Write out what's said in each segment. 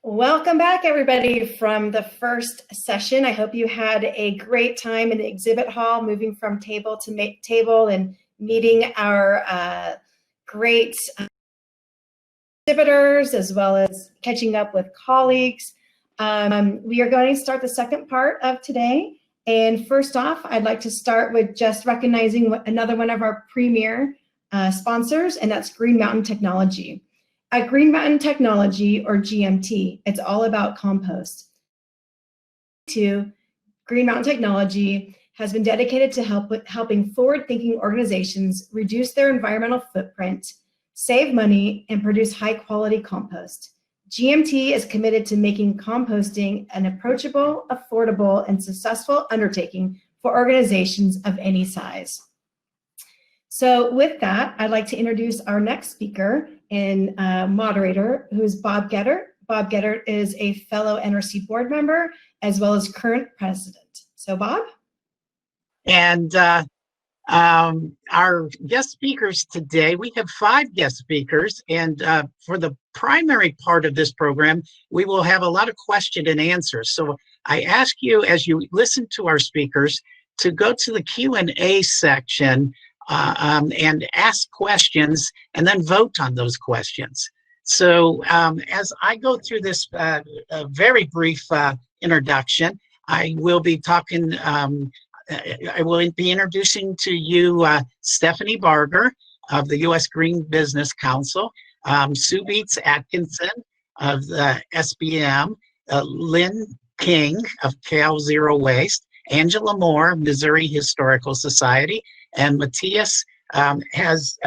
Welcome back, everybody, from the first session. I hope you had a great time in the exhibit hall, moving from table to table and meeting our great exhibitors, as well as catching up with colleagues. We are going to start the second part of today. And first off, I'd like to start with just recognizing another one of our premier sponsors, and that's Green Mountain Technology. At Green Mountain Technology, or GMT, it's all about compost. Green Mountain Technology has been dedicated to helping forward-thinking organizations reduce their environmental footprint, save money, and produce high-quality compost. GMT is committed to making composting an approachable, affordable, and successful undertaking for organizations of any size. So with that, I'd like to introduce our next speaker and moderator, who's Bob Gettert. Bob Gettert is a fellow NRC board member, as well as current president. So Bob? And our guest speakers today, we have 5 guest speakers, and for the primary part of this program, we will have a lot of question and answers. So I ask you, as you listen to our speakers, to go to the Q&A section and ask questions and then vote on those questions. So as I go through this very brief introduction, I will be talking, I will be introducing to you Stephanie Barger of the U.S. Green Business Council, Sue Beats Atkinson of the SBM, Lynn King of Cal Zero Waste, Angela Moore, Missouri Historical Society, and Matthias has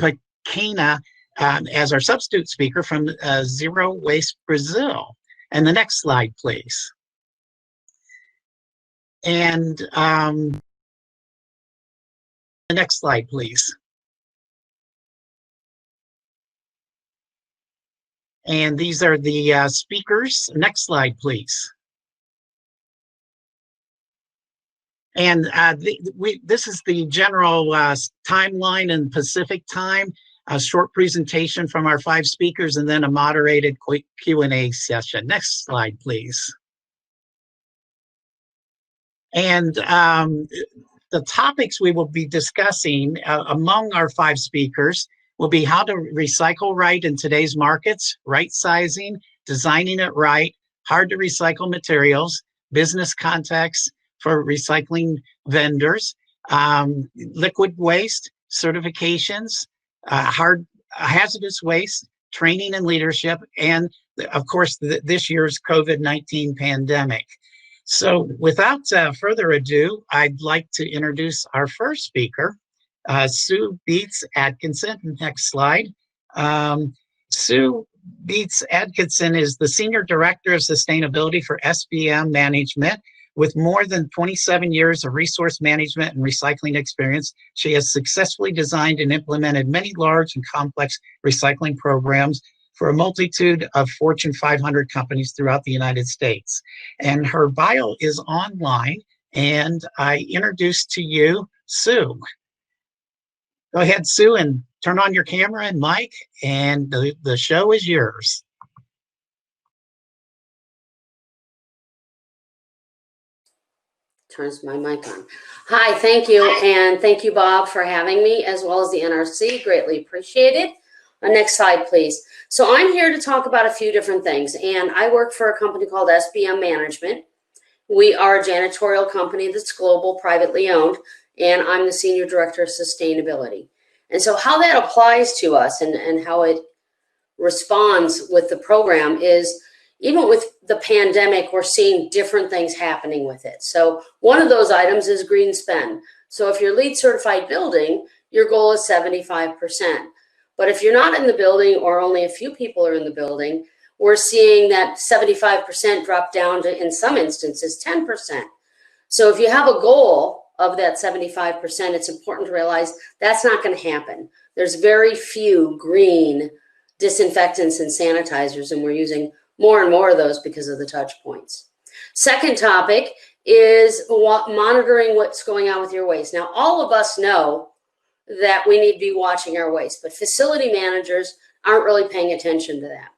Pacana as our substitute speaker from Zero Waste Brazil. And the next slide, please. And the next slide, please. And these are the speakers. Next slide, please. And this is the general timeline in Pacific time, a short presentation from our 5 speakers, and then a moderated quick Q&A session. Next slide, please. And the topics we will be discussing among our 5 speakers will be how to recycle right in today's markets, right sizing, designing it right, hard to recycle materials, business context for recycling vendors, liquid waste, certifications, hazardous waste, training and leadership, and of course, this year's COVID-19 pandemic. So without further ado, I'd like to introduce our first speaker, Sue Beats Atkinson. Next slide. Sue Beats Atkinson is the Senior Director of Sustainability for SBM Management. With more than 27 years of resource management and recycling experience, she has successfully designed and implemented many large and complex recycling programs for a multitude of Fortune 500 companies throughout the United States. And her bio is online, and I introduce to you Sue. Go ahead, Sue, and turn on your camera and mic, and the show is yours. Turns my mic on. Hi, thank you, and thank you, Bob, for having me, as well as the NRC. Greatly appreciated. Next slide, please. So I'm here to talk about a few different things, and I work for a company called SBM Management. We are a janitorial company that's global, privately owned, and I'm the Senior Director of Sustainability. And so how that applies to us and how it responds with the program is, even with the pandemic, we're seeing different things happening with it. So one of those items is green spend. So if you're LEED certified building, your goal is 75%. But if you're not in the building, or only a few people are in the building, we're seeing that 75% drop down to, in some instances, 10%. So if you have a goal of that 75%, it's important to realize that's not going to happen. There's very few green disinfectants and sanitizers, and we're using more and more of those because of the touch points. Second topic is monitoring what's going on with your waste. Now, all of us know that we need to be watching our waste, but facility managers aren't really paying attention to that.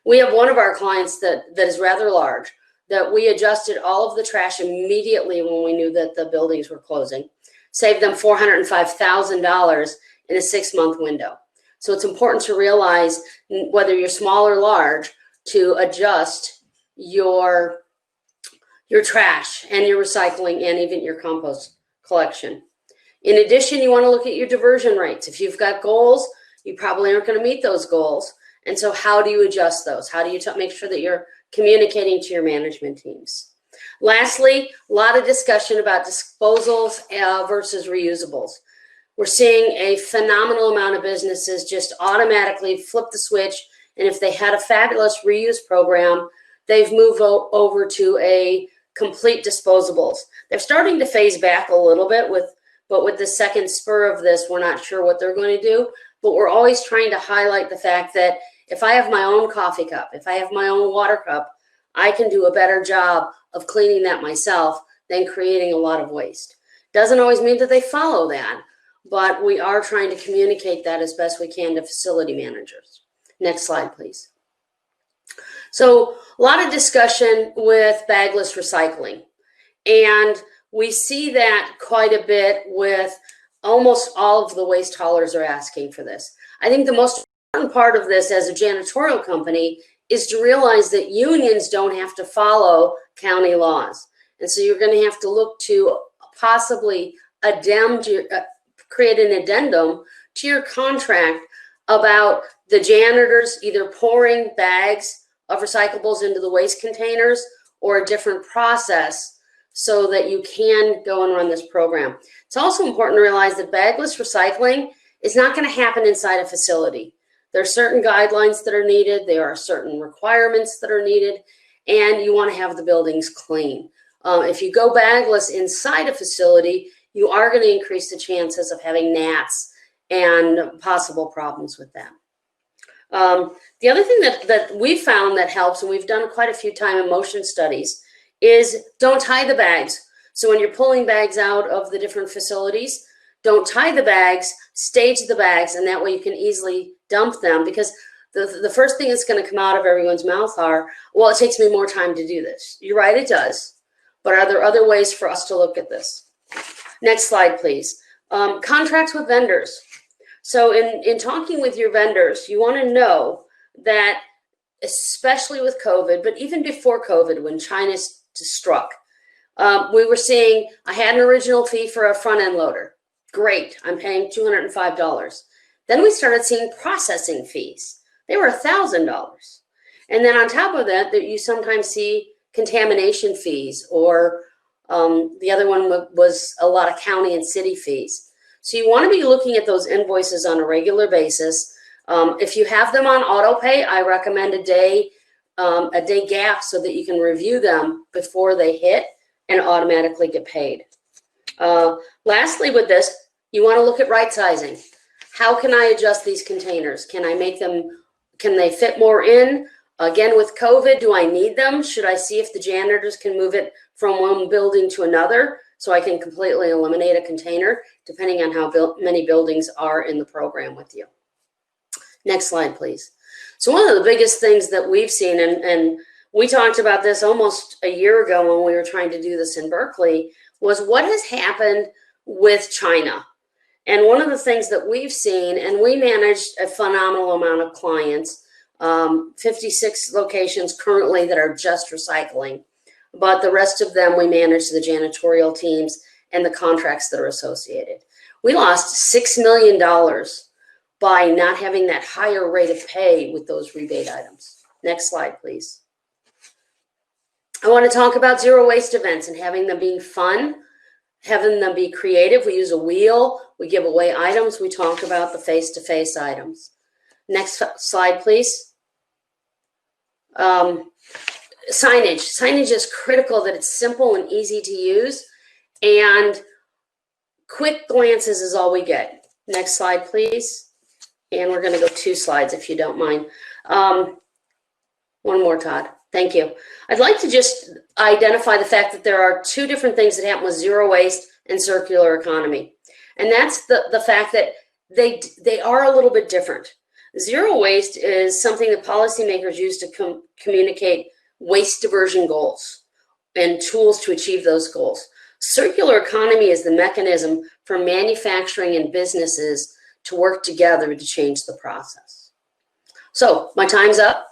We have one of our clients that is rather large, that we adjusted all of the trash immediately when we knew that the buildings were closing, saved them $405,000 in a 6-month window. So it's important to realize, whether you're small or large, to adjust your trash and your recycling and even your compost collection. In addition, you want to look at your diversion rates. If you've got goals, you probably aren't going to meet those goals. And so how do you adjust those? How do you make sure that you're communicating to your management teams? Lastly, a lot of discussion about disposals versus reusables. We're seeing a phenomenal amount of businesses just automatically flip the switch. And if they had a fabulous reuse program, they've moved over to a complete disposables. They're starting to phase back a little bit but with the second spur of this, we're not sure what they're going to do. But we're always trying to highlight the fact that if I have my own coffee cup, if I have my own water cup, I can do a better job of cleaning that myself than creating a lot of waste. Doesn't always mean that they follow that, but we are trying to communicate that as best we can to facility managers. Next slide, please. So a lot of discussion with bagless recycling. And we see that quite a bit with almost all of the waste haulers are asking for this. I think the most important part of this as a janitorial company is to realize that unions don't have to follow county laws. And so you're going to have to look to possibly create an addendum to your contract about the janitors either pouring bags of recyclables into the waste containers or a different process so that you can go and run this program. It's also important to realize that bagless recycling is not going to happen inside a facility. There are certain guidelines that are needed. There are certain requirements that are needed, and you want to have the buildings clean. If you go bagless inside a facility, you are going to increase the chances of having gnats and possible problems with them. The other thing that we found that helps, and we've done quite a few time and motion studies, is don't tie the bags. So when you're pulling bags out of the different facilities, don't tie the bags, stage the bags, and that way you can easily dump them, because the first thing that's going to come out of everyone's mouth are, well, it takes me more time to do this. You're right, it does. But are there other ways for us to look at this? Next slide, please. Contracts with vendors. So in talking with your vendors, you want to know that, especially with COVID, but even before COVID, when China struck, we were seeing, I had an original fee for a front end loader. Great, I'm paying $205. Then we started seeing processing fees. They were $1,000. And then on top of that, you sometimes see contamination fees, or the other one was a lot of county and city fees. So you want to be looking at those invoices on a regular basis. If you have them on auto pay, I recommend a day gap so that you can review them before they hit and automatically get paid. Lastly, with this, you want to look at right sizing. How can I adjust these containers? Can I make them, can they fit more in? Again, with COVID, do I need them? Should I see if the janitors can move it from one building to another so I can completely eliminate a container, depending on how many buildings are in the program with you? Next slide, please. So one of the biggest things that we've seen, and we talked about this almost a year ago when we were trying to do this in Berkeley, was what has happened with China. And one of the things that we've seen, and we managed a phenomenal amount of clients, 56 locations currently that are just recycling, but the rest of them we manage the janitorial teams and the contracts that are associated. We lost $6 million by not having that higher rate of pay with those rebate items. Next slide, please. I want to talk about zero waste events and having them being fun, having them be creative. We use a wheel, we give away items, we talk about the face-to-face items. Next slide, please. Signage. Signage is critical, that it's simple and easy to use, and quick glances is all we get. Next slide, please. And we're going to go 2 slides if you don't mind. One more, Todd. Thank you. I'd like to just identify the fact that there are 2 different things that happen with zero waste and circular economy. And that's the fact that they are a little bit different. Zero waste is something that policymakers use to communicate waste diversion goals and tools to achieve those goals. Circular economy is the mechanism for manufacturing and businesses to work together to change the process. So my time's up.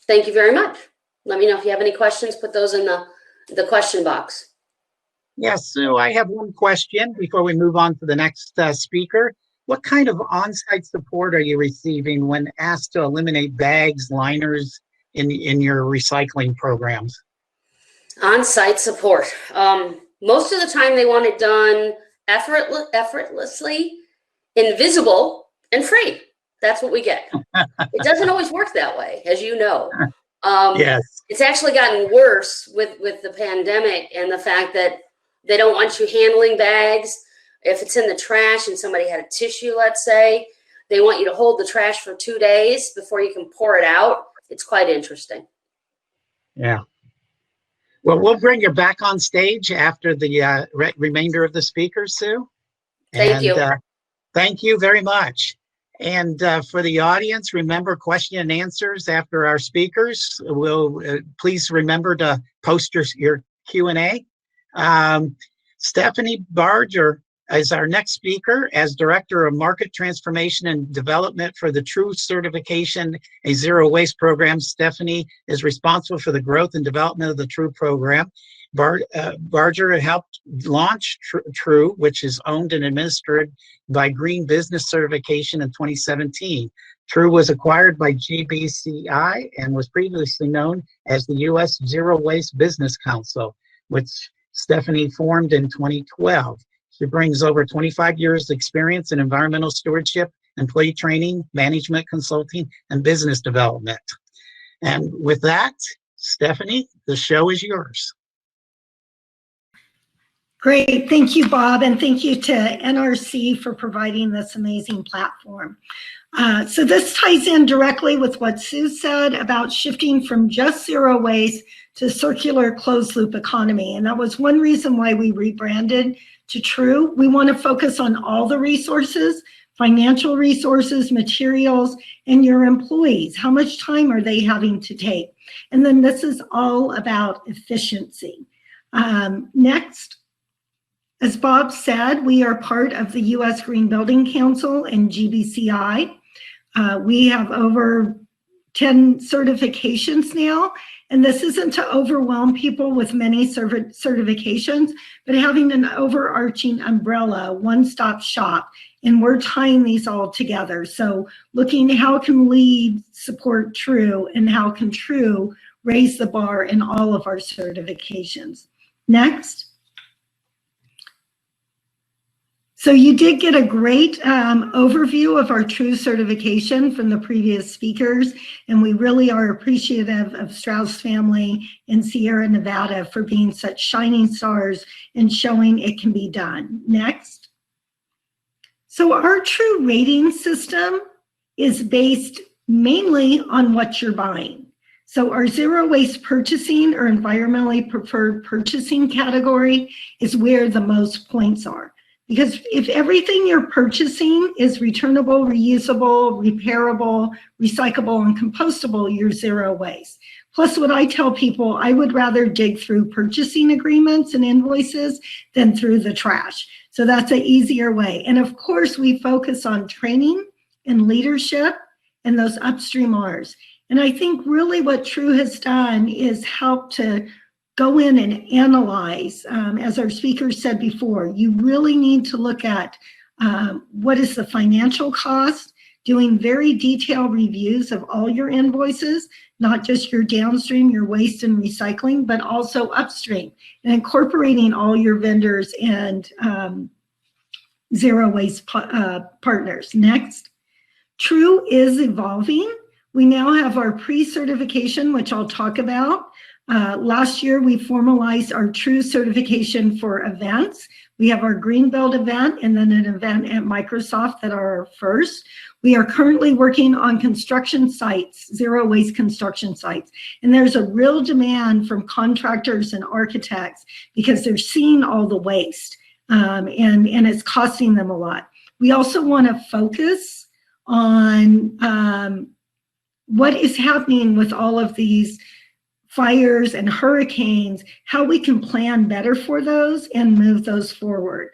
Thank you very much. Let me know if you have any questions. Put those in the question box. Yes, so I have one question before we move on to the next speaker. What kind of on-site support are you receiving when asked to eliminate bags, liners in your recycling programs? On-site support. Most of the time they want it done effortlessly, invisible, and free. That's what we get. It doesn't always work that way, as you know. Yes. It's actually gotten worse with the pandemic and the fact that they don't want you handling bags. If it's in the trash and somebody had a tissue, let's say, they want you to hold the trash for 2 days before you can pour it out. It's quite interesting. Yeah. Well, we'll bring you back on stage after the remainder of the speakers, Sue. Thank you. Thank you very much. And for the audience, remember question and answers after our speakers. Please remember to post your Q&A. Stephanie Barger is our next speaker. As Director of Market Transformation and Development for the TRUE certification, a zero waste program. Stephanie is responsible for the growth and development of the TRUE program. Barger helped launch TRUE, which is owned and administered by Green Business Certification in 2017. TRUE was acquired by GBCI and was previously known as the U.S. Zero Waste Business Council, which Stephanie formed in 2012. She brings over 25 years experience in environmental stewardship, employee training, management consulting, and business development. And with that, Stephanie, the show is yours. Great, thank you, Bob, and thank you to NRC for providing this amazing platform. So this ties in directly with what Sue said about shifting from just zero waste to circular closed loop economy. And that was one reason why we rebranded to TRUE. We want to focus on all the resources, financial resources, materials, and your employees. How much time are they having to take? And then this is all about efficiency. Next. As Bob said, we are part of the U.S. Green Building Council and GBCI. We have over 10 certifications now, and this isn't to overwhelm people with many certifications, but having an overarching umbrella, one-stop shop, and we're tying these all together. So looking at how can LEED support TRUE and how can TRUE raise the bar in all of our certifications. Next. So you did get a great overview of our TRUE certification from the previous speakers, and we really are appreciative of Strauss family in Sierra Nevada for being such shining stars and showing it can be done. Next. So our TRUE rating system is based mainly on what you're buying. So our zero waste purchasing or environmentally preferred purchasing category is where the most points are. Because if everything you're purchasing is returnable, reusable, repairable, recyclable, and compostable, you're zero waste. Plus, what I tell people, I would rather dig through purchasing agreements and invoices than through the trash. So that's an easier way. And of course, we focus on training and leadership and those upstream R's. And I think really what TRUE has done is help to go in and analyze, as our speaker said before, you really need to look at what is the financial cost, doing very detailed reviews of all your invoices, not just your downstream, your waste and recycling, but also upstream, and incorporating all your vendors and zero waste partners. Next, TRUE is evolving. We now have our pre-certification, which I'll talk about. Last year, we formalized our TRUE certification for events. We have our Greenbelt event and then an event at Microsoft that are our first. We are currently working on construction sites, zero waste construction sites. And there's a real demand from contractors and architects because they're seeing all the waste and it's costing them a lot. We also want to focus on what is happening with all of these fires and hurricanes, how we can plan better for those and move those forward.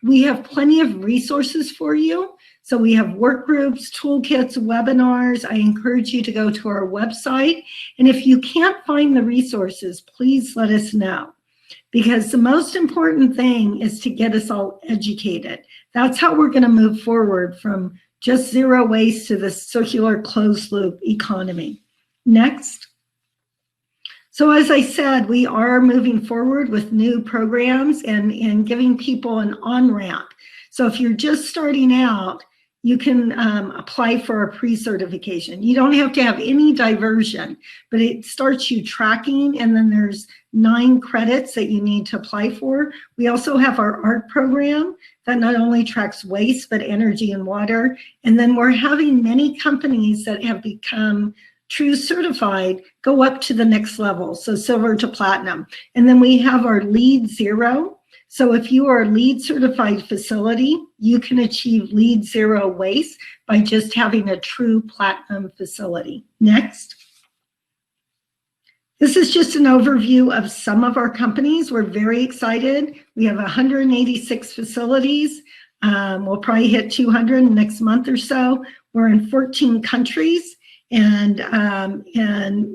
We have plenty of resources for you. So we have work groups, toolkits, webinars. I encourage you to go to our website. And if you can't find the resources, please let us know. Because the most important thing is to get us all educated. That's how we're going to move forward from just zero waste to the circular closed loop economy. Next. So as I said, we are moving forward with new programs and giving people an on-ramp. So if you're just starting out, you can apply for a pre-certification. You don't have to have any diversion, but it starts you tracking, and then there's 9 credits that you need to apply for. We also have our ART program that not only tracks waste, but energy and water. And then we're having many companies that have become True certified go up to the next level, so silver to platinum. And then we have our LEED Zero. So if you are a LEED certified facility, you can achieve LEED Zero waste by just having a true platinum facility. Next. This is just an overview of some of our companies. We're very excited. We have 186 facilities. We'll probably hit 200 next month or so. We're in 14 countries and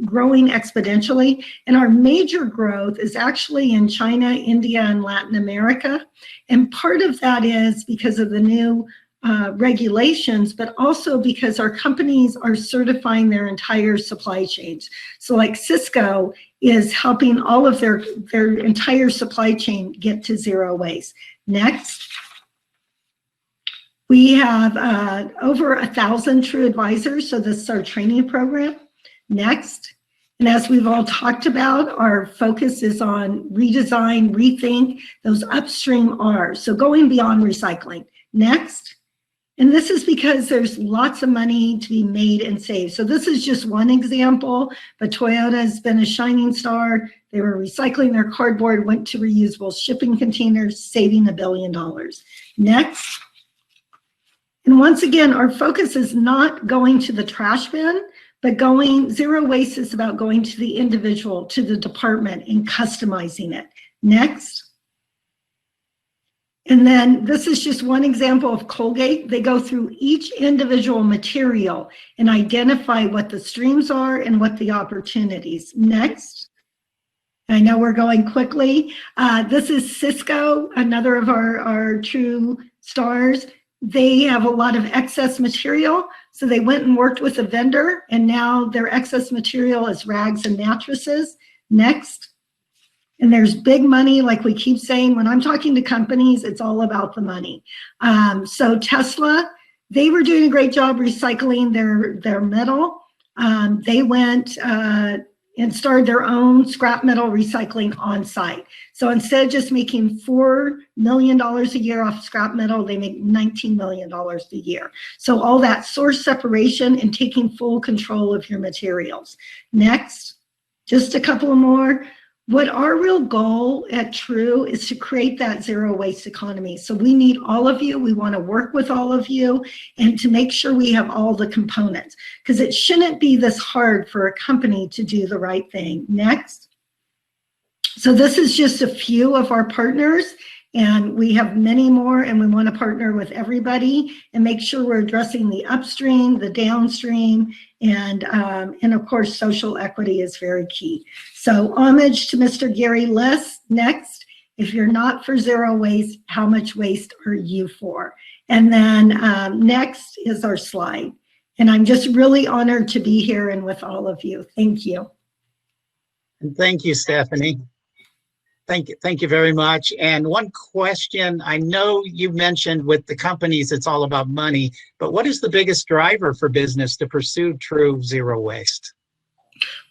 growing exponentially. And our major growth is actually in China, India, and Latin America. And part of that is because of the new regulations, but also because our companies are certifying their entire supply chains. So like Cisco is helping all of their entire supply chain get to zero waste. Next. We have over 1,000 true advisors, so this is our training program. Next, and as we've all talked about, our focus is on redesign, rethink, those upstream R's, so going beyond recycling. Next, and this is because there's lots of money to be made and saved. So this is just one example, but Toyota has been a shining star. They were recycling their cardboard, went to reusable shipping containers, saving $1 billion. Next. And once again, our focus is not going to the trash bin, but zero waste is about going to the individual, to the department, and customizing it. Next. And then this is just one example of Colgate. They go through each individual material and identify what the streams are and what the opportunities. Next. I know we're going quickly. This is Cisco, another of our true stars. They have a lot of excess material, so they went and worked with a vendor, and now their excess material is rags and mattresses. Next. And there's big money, like we keep saying, when I'm talking to companies, it's all about the money. So Tesla, they were doing a great job recycling their metal. They went and started their own scrap metal recycling on site. So instead of just making $4 million a year off scrap metal, they make $19 million a year. So all that source separation and taking full control of your materials. Next, just a couple more. What our real goal at True is to create that zero waste economy. So we need all of you. We want to work with all of you and to make sure we have all the components, because it shouldn't be this hard for a company to do the right thing. Next. So this is just a few of our partners, and we have many more, and we want to partner with everybody and make sure we're addressing the upstream, the downstream, and of course, social equity is very key. So homage to Mr. Gary Liss. Next, if you're not for zero waste, how much waste are you for? And then next is our slide. And I'm just really honored to be here and with all of you. Thank you. And thank you, Stephanie. Thank you very much. And one question, I know you mentioned with the companies, it's all about money, but what is the biggest driver for business to pursue true zero waste?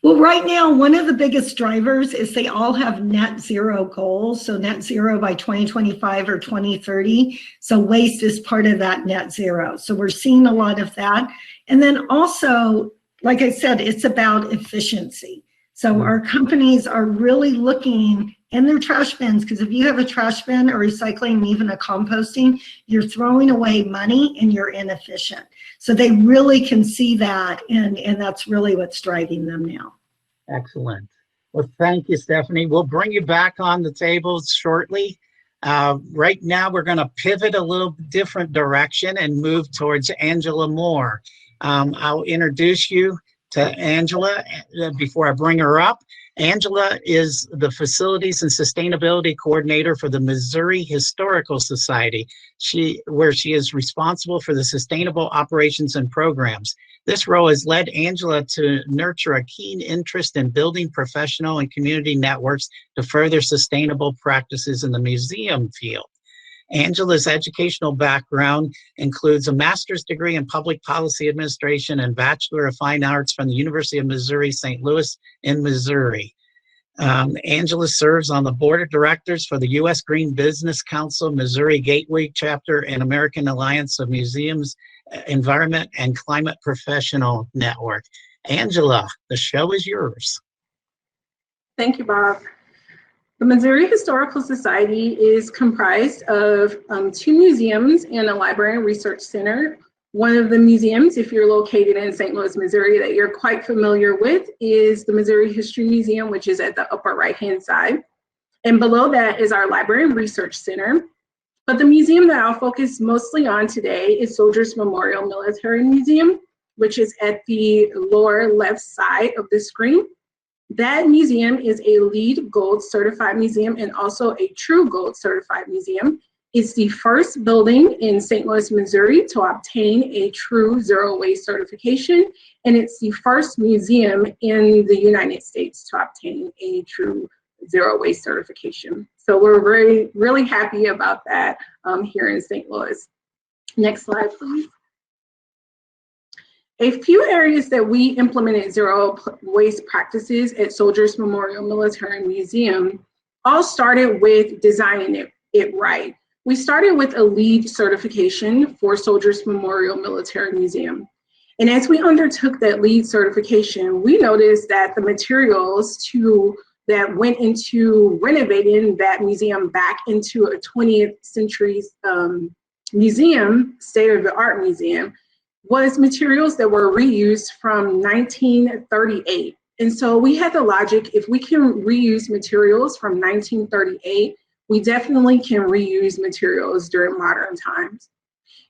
Well, right now, one of the biggest drivers is they all have net zero goals. So net zero by 2025 or 2030. So waste is part of that net zero. So we're seeing a lot of that. And then also, like I said, it's about efficiency. So our companies are really looking and their trash bins, because if you have a trash bin, a recycling, and even a composting, you're throwing away money and you're inefficient. So they really can see that, and that's really what's driving them now. Excellent. Well, thank you, Stephanie. We'll bring you back on the tables shortly. Right now, we're going to pivot a little different direction and move towards Angela Moore. I'll introduce you to Angela before I bring her up. Angela is the Facilities and Sustainability Coordinator for the Missouri Historical Society, where she is responsible for the sustainable operations and programs. This role has led Angela to nurture a keen interest in building professional and community networks to further sustainable practices in the museum field. Angela's educational background includes a master's degree in public policy administration and Bachelor of Fine Arts from the University of Missouri, St. Louis in Missouri. Angela serves on the board of directors for the U.S. Green Business Council, Missouri Gateway Chapter, and American Alliance of Museums, Environment and Climate Professional Network. Angela, the show is yours. Thank you, Bob. The Missouri Historical Society is comprised of 2 museums and a library and research center. One of the museums, if you're located in St. Louis, Missouri, that you're quite familiar with is the Missouri History Museum, which is at the upper right-hand side. And below that is our library and research center. But the museum that I'll focus mostly on today is Soldiers Memorial Military Museum, which is at the lower left side of the screen. That museum is a LEED Gold certified museum and also a True Gold certified museum. It's the first building in St. Louis, Missouri to obtain a True Zero Waste certification, and it's the first museum in the United States to obtain a True Zero Waste certification. So we're really happy about that here in St. Louis. Next slide, please. A few areas that we implemented zero waste practices at Soldiers Memorial Military Museum all started with designing it right. We started with a LEED certification for Soldiers Memorial Military Museum. And as we undertook that LEED certification, we noticed that the materials that went into renovating that museum back into a 20th century museum, state-of-the-art museum, was materials that were reused from 1938. And so we had the logic, if we can reuse materials from 1938, we definitely can reuse materials during modern times.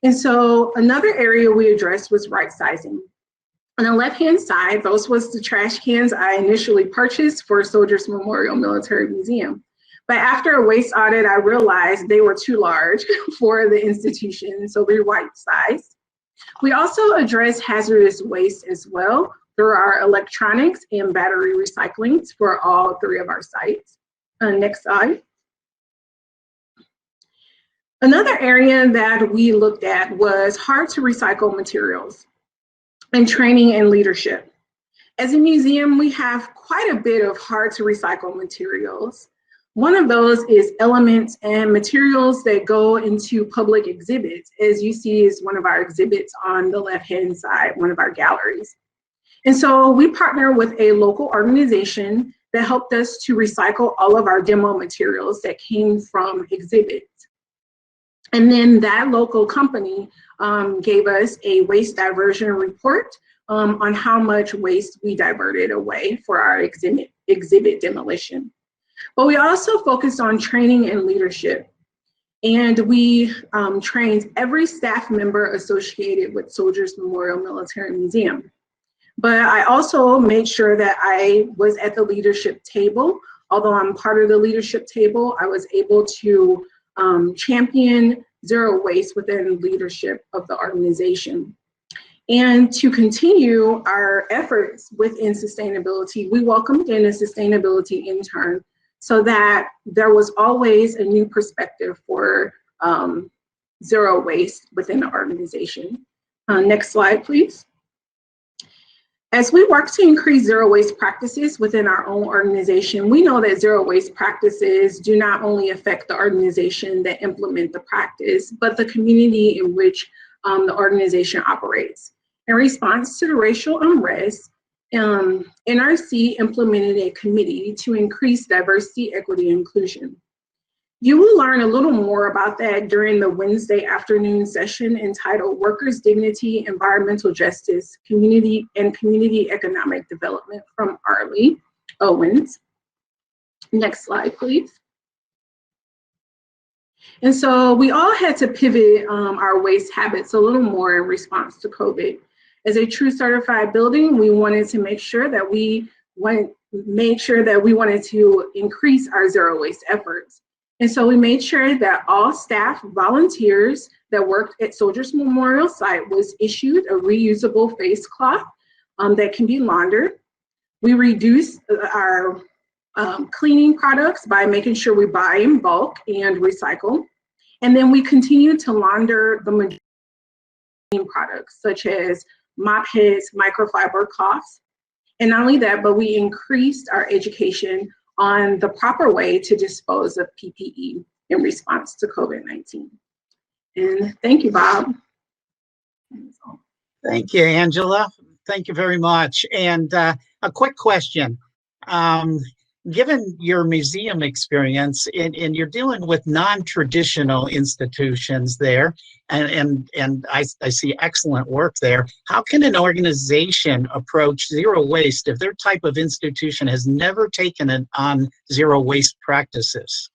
And so another area we addressed was right sizing. On the left-hand side, those was the trash cans I initially purchased for Soldiers Memorial Military Museum. But after a waste audit, I realized they were too large for the institution, so we right-sized. We also address hazardous waste as well through our electronics and battery recyclings for all 3 of our sites. Next slide. Another area that we looked at was hard to recycle materials and training and leadership. As a museum, we have quite a bit of hard to recycle materials. One of those is elements and materials that go into public exhibits. As you see is one of our exhibits on the left-hand side, one of our galleries. And so we partner with a local organization that helped us to recycle all of our demo materials that came from exhibits. And then that local company gave us a waste diversion report on how much waste we diverted away for our exhibit demolition. But we also focused on training and leadership. And we trained every staff member associated with Soldiers Memorial Military Museum. But I also made sure that I was at the leadership table. Although I'm part of the leadership table, I was able to champion zero waste within leadership of the organization. And to continue our efforts within sustainability, we welcomed in a sustainability intern so that there was always a new perspective for zero waste within the organization. Next slide, please. As we work to increase zero waste practices within our own organization, we know that zero waste practices do not only affect the organization that implement the practice, but the community in which the organization operates. In response to the racial unrest NRC implemented a committee to increase diversity, equity, and inclusion. You will learn a little more about that during the Wednesday afternoon session entitled Workers' Dignity, Environmental Justice, Community Economic Development from Arlie Owens. Next slide, please. And so we all had to pivot our waste habits a little more in response to COVID. As a true certified building, we wanted to make sure that we wanted to increase our zero waste efforts. And so we made sure that all staff volunteers that worked at Soldiers Memorial Site was issued a reusable face cloth that can be laundered. We reduced our cleaning products by making sure we buy in bulk and recycle. And then we continue to launder the majority of products such as mop heads, microfiber cloths. And not only that, but we increased our education on the proper way to dispose of PPE in response to COVID-19. And thank you, Bob. Thank you, Angela. Thank you very much. And a quick question. Given your museum experience and you're dealing with non-traditional institutions there, and I see excellent work there, how can an organization approach zero waste if their type of institution has never taken on zero waste practices?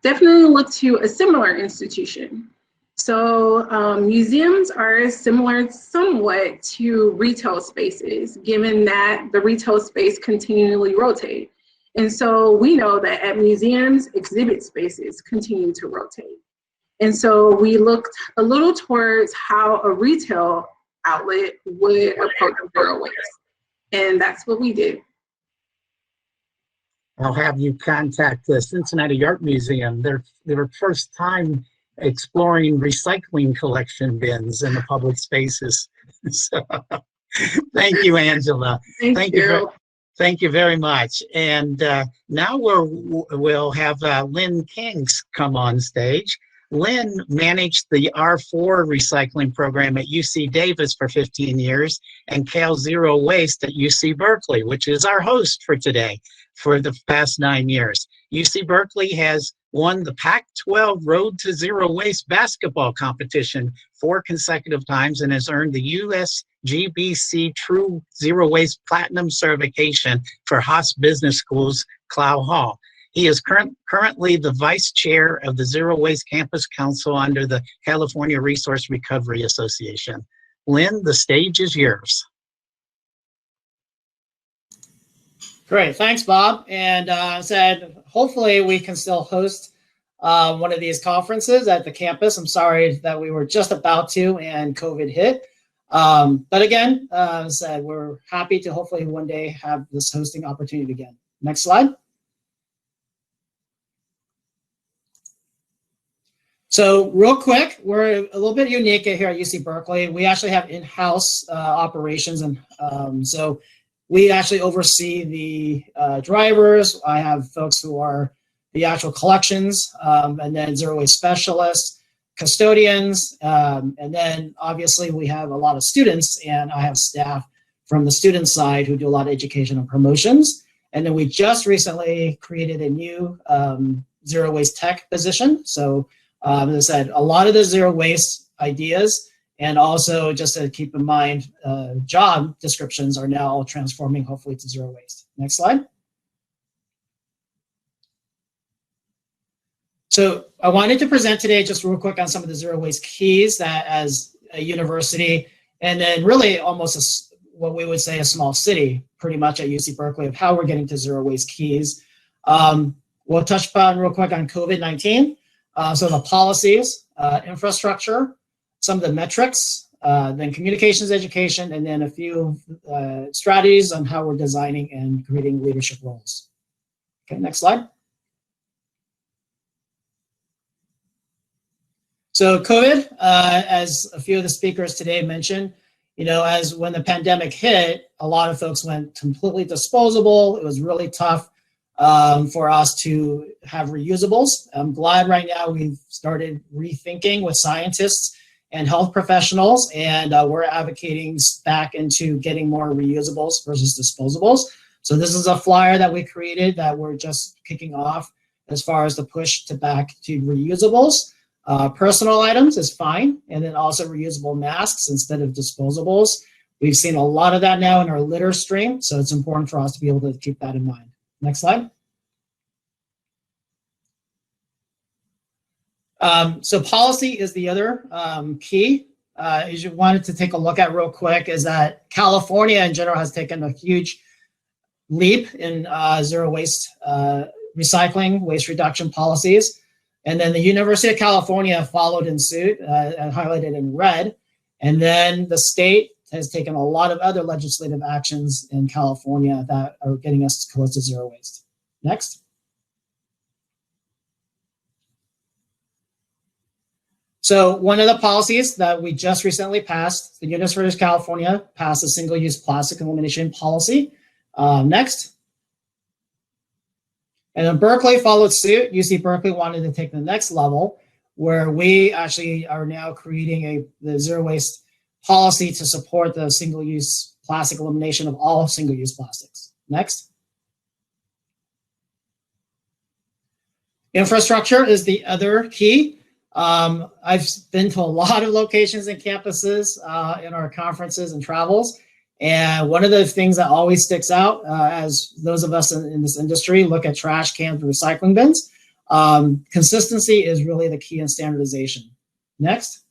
Definitely look to a similar institution. So museums are similar somewhat to retail spaces, given that the retail space continually rotate. And so we know that at museums, exhibit spaces continue to rotate. And so we looked a little towards how a retail outlet would approach zero waste. And that's what we did. I'll have you contact the Cincinnati Art Museum. Their first time exploring recycling collection bins in the public spaces. So, thank you, Angela. Thank you. Thank you very much. And now we'll have Lynn Kings come on stage. Lynn managed the R4 recycling program at UC Davis for 15 years and Cal Zero Waste at UC Berkeley, which is our host for today for the past 9 years. UC Berkeley has won the Pac-12 Road to Zero Waste basketball competition 4 consecutive times and has earned the USGBC True Zero Waste Platinum certification for Haas Business School's Clow Hall. He is currently the vice chair of the Zero Waste Campus Council under the California Resource Recovery Association. Lynn, the stage is yours. Great, thanks, Bob. And said, hopefully we can still host one of these conferences at the campus. I'm sorry that we were just about to and COVID hit. But again, said we're happy to hopefully one day have this hosting opportunity again. Next slide. So real quick, we're a little bit unique here at UC Berkeley. We actually have in-house operations, and so we actually oversee the drivers. I have folks who are the actual collections, and then zero waste specialists, custodians, and then obviously we have a lot of students, and I have staff from the student side who do a lot of education and promotions. And then we just recently created a new zero waste tech position. So as I said, a lot of the zero waste ideas, and also just to keep in mind, job descriptions are now all transforming hopefully to zero waste. Next slide. So I wanted to present today just real quick on some of the zero waste keys that as a university, and then really almost what we would say a small city, pretty much at UC Berkeley, of how we're getting to zero waste keys. We'll touch upon real quick on COVID-19. So the policies, infrastructure, some of the metrics, then communications education, and then a few strategies on how we're designing and creating leadership roles. Okay, next slide. So COVID, as a few of the speakers today mentioned, you know, as when the pandemic hit, a lot of folks went completely disposable. It was really tough for us to have reusables. I'm glad right now we've started rethinking with scientists and health professionals, and we're advocating back into getting more reusables versus disposables. So this is a flyer that we created that we're just kicking off as far as the push to back to reusables. Personal items is fine, and then also reusable masks instead of disposables. We've seen a lot of that now in our litter stream, so it's important for us to be able to keep that in mind. Next slide. So policy is the other key. As you wanted to take a look at real quick is that California in general has taken a huge leap in zero waste recycling, waste reduction policies. And then the University of California followed in suit and highlighted in red. And then the state has taken a lot of other legislative actions in California that are getting us close to zero waste. Next. So one of the policies that we just recently passed, the University of California passed a single-use plastic elimination policy. Next. And then Berkeley followed suit. UC Berkeley wanted to take the next level, where we actually are now creating the zero waste policy to support the single-use plastic elimination of all single-use plastics. Next. Infrastructure is the other key. I've been to a lot of locations and campuses in our conferences and travels. And one of the things that always sticks out as those of us in this industry look at trash cans and recycling bins, consistency is really the key in standardization. Next.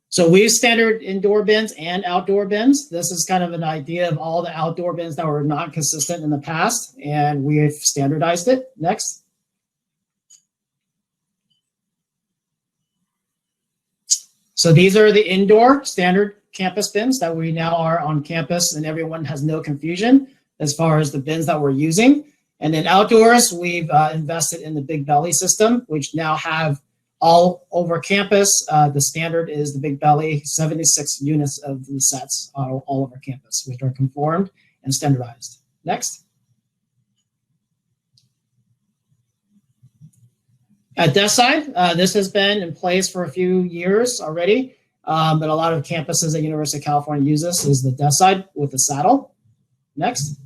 So we've standard indoor bins and outdoor bins. This is kind of an idea of all the outdoor bins that were not consistent in the past, and we've standardized it. Next. So these are the indoor standard campus bins that we now are on campus, and everyone has no confusion as far as the bins that we're using. And then outdoors, we've invested in the Big Belly system, which now have all over campus. The standard is the Big Belly, 76 units of the sets all over campus, which are conformed and standardized. Next. At Dec1, this has been in place for a few years already, but a lot of campuses at University of California use this, is the Dec1 with the saddle. Next.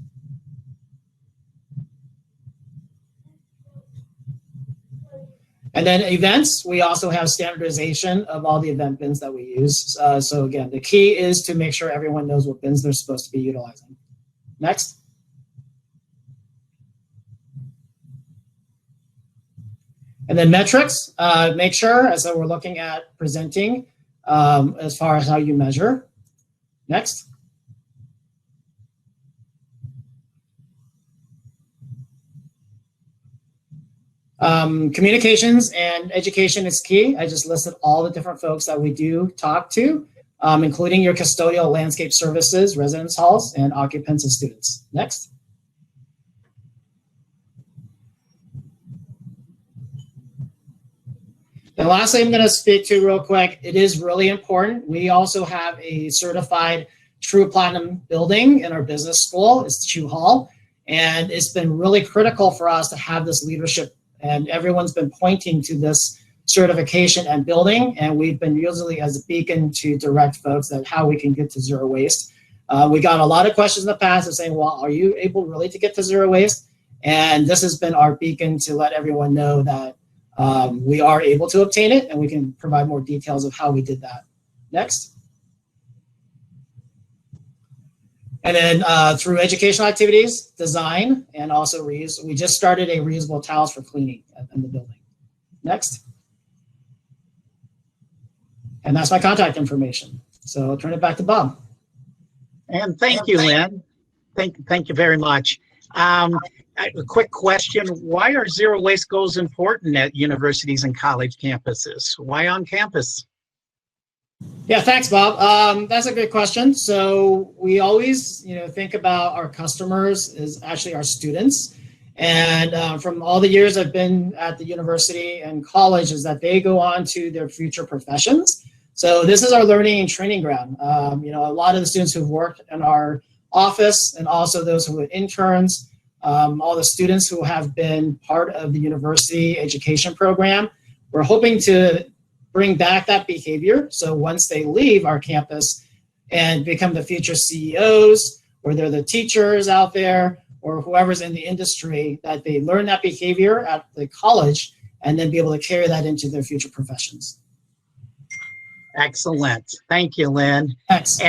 And then events, we also have standardization of all the event bins that we use. So again, the key is to make sure everyone knows what bins they're supposed to be utilizing. Next. And then metrics, make sure, as we're looking at presenting, as far as how you measure. Next. Communications and education is key. I just listed all the different folks that we do talk to, including your custodial landscape services, residence halls, and occupants and students. Next. And lastly, I'm going to speak to real quick, it is really important. We also have a certified True Platinum building in our business school. It's Chu Hall. And it's been really critical for us to have this leadership, and everyone's been pointing to this certification and building. And we've been usually as a beacon to direct folks at how we can get to zero waste. We got a lot of questions in the past of saying, well, are you able really to get to zero waste? And this has been our beacon to let everyone know that we are able to obtain it, and we can provide more details of how we did that. Next. And then through educational activities, design, and also reuse, we just started a reusable towels for cleaning in the building. Next. And that's my contact information. So I'll turn it back to Bob. And thank you, Lynn. Thank you very much. A quick question, why are zero waste goals important at universities and college campuses? Why on campus? Yeah, thanks, Bob. That's a good question. So we always, think about our customers as actually our students. And from all the years I've been at the university and college is that they go on to their future professions. So this is our learning and training ground. A lot of the students who've worked in our office, and also those who are interns, all the students who have been part of the university education program, we're hoping to bring back that behavior. So once they leave our campus and become the future CEOs, or they're the teachers out there, or whoever's in the industry, that they learn that behavior at the college and then be able to carry that into their future professions. Excellent. Thank you, Lynn. Thanks.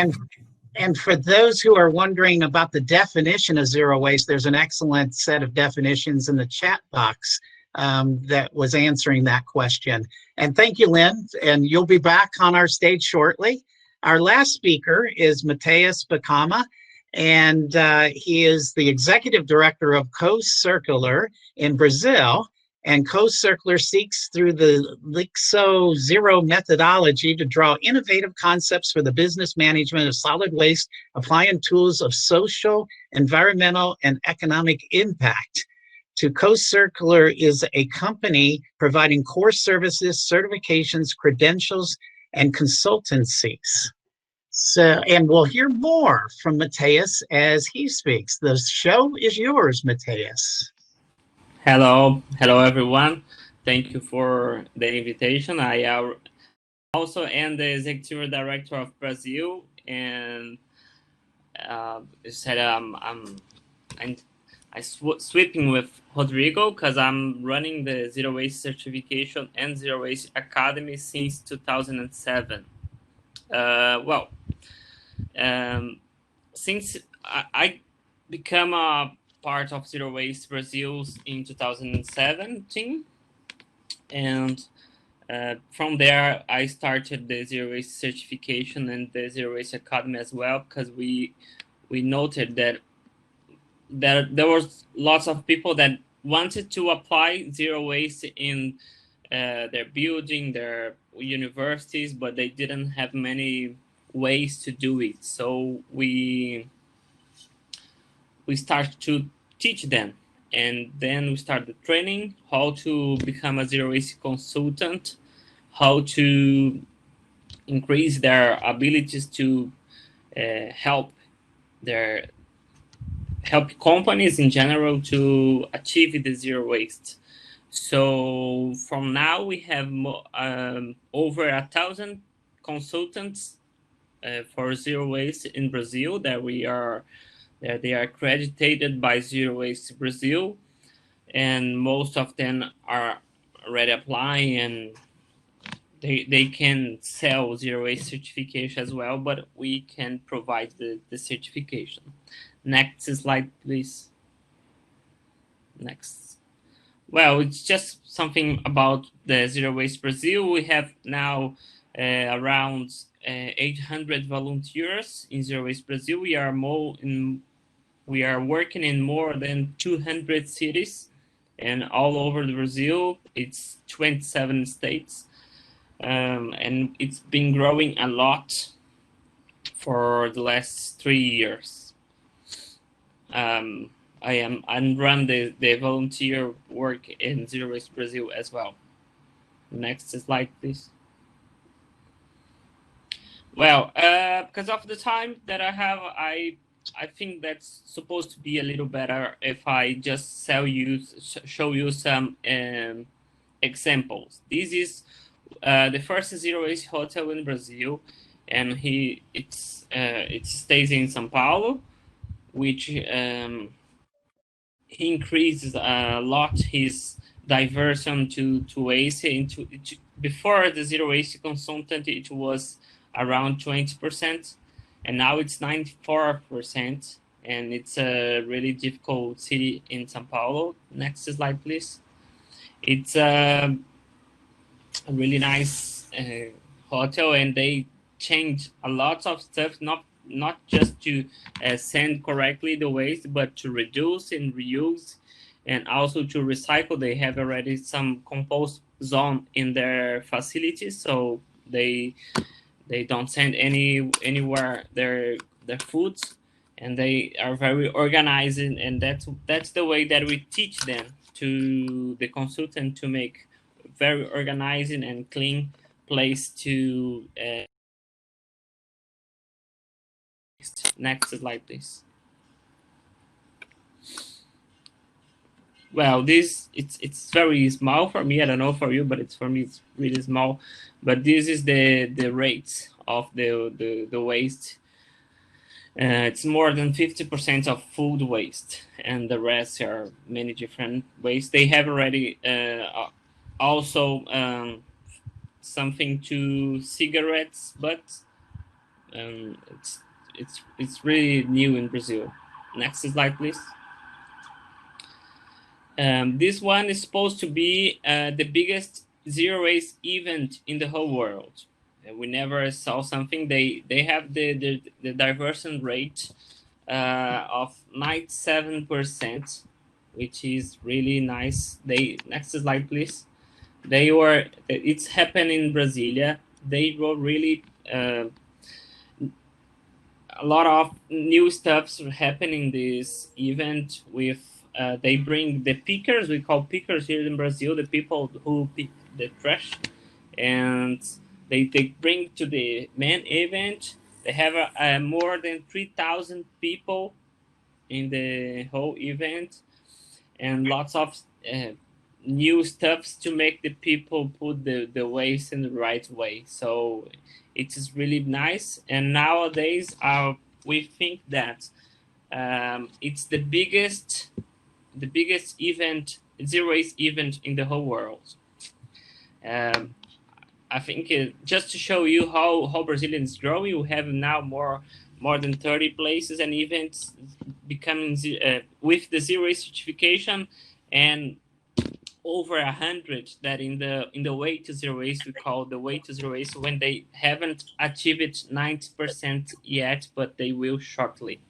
And for those who are wondering about the definition of zero waste, there's an excellent set of definitions in the chat box that was answering that question. And thank you, Lynn. And you'll be back on our stage shortly. Our last speaker is Mateus Bacama, and he is the executive director of Co-Circular in Brazil. And Co-Circular seeks through the Lixo Zero methodology to draw innovative concepts for the business management of solid waste, applying tools of social, environmental, and economic impact. Co-Circular is a company providing core services, certifications, credentials, and consultancies. And we'll hear more from Mateus as he speaks. The show is yours, Mateus. Hello everyone. Thank you for the invitation. I also am the executive director of Brazil, and I'm sweeping with Rodrigo because I'm running the Zero Waste Certification and Zero Waste Academy since 2007. Since I become a part of Zero Waste Brazil in 2017, and from there I started the Zero Waste Certification and the Zero Waste Academy as well, because we noted that there was lots of people that wanted to apply zero waste in their building, their universities, but they didn't have many ways to do it. So we start to teach them, and then we start the training, how to become a zero waste consultant, how to increase their abilities to help companies in general to achieve the zero waste. So from now we have over 1,000 consultants for zero waste in Brazil that they are accredited by Zero Waste Brazil, and most of them are already applying, and they can sell zero waste certification as well, but we can provide the certification. Next slide, please. Next. Well, it's just something about the Zero Waste Brazil. We have now around 800 volunteers in Zero Waste Brazil. We are working in more than 200 cities and all over Brazil. It's 27 states, and it's been growing a lot for the last 3 years. I run the volunteer work in Zero Waste Brazil as well. Next slide, please. Well, because of the time that I have, I think that's supposed to be a little better if I just show you some examples. This is the first zero waste hotel in Brazil, and it stays in São Paulo, which he increases a lot his diversion to waste. Before the zero waste consultant, it was around 20%, and now it's 94%, and it's a really difficult city in São Paulo. Next slide, please. It's a really nice hotel, and they change a lot of stuff, not just to send correctly the waste, but to reduce and reuse, and also to recycle. They have already some compost zone in their facilities, so they don't send anywhere their foods, and they are very organized, and that's the way that we teach them, to the consultant, to make very organized and clean place to next slide, please. well, it's very small for me. I don't know for you, but for me it's really small. But this is the rate of the waste. It's more than 50% of food waste, and the rest are many different waste. They have already also something to cigarettes, but it's really new in Brazil. Next slide, please. This one is supposed to be the biggest zero waste event in the whole world. We never saw something. They have the diversion rate of 97%, which is really nice. Next slide, please. It's happened in Brasilia. They were really a lot of new stuffs happening this event with they bring the pickers. We call pickers here in Brazil, the people who pick the trash, and they bring to the main event. They have more than 3,000 people in the whole event, and lots of new stuffs to make the people put the waste in the right way. So it is really nice. And nowadays, we think that it's the biggest event, zero waste event in the whole world. I think just to show you how Brazilian is growing, we have now more than 30 places and events becoming with the zero waste certification, and over 100 that in the way to zero waste, we call the way to zero waste, when they haven't achieved 90% yet, but they will shortly.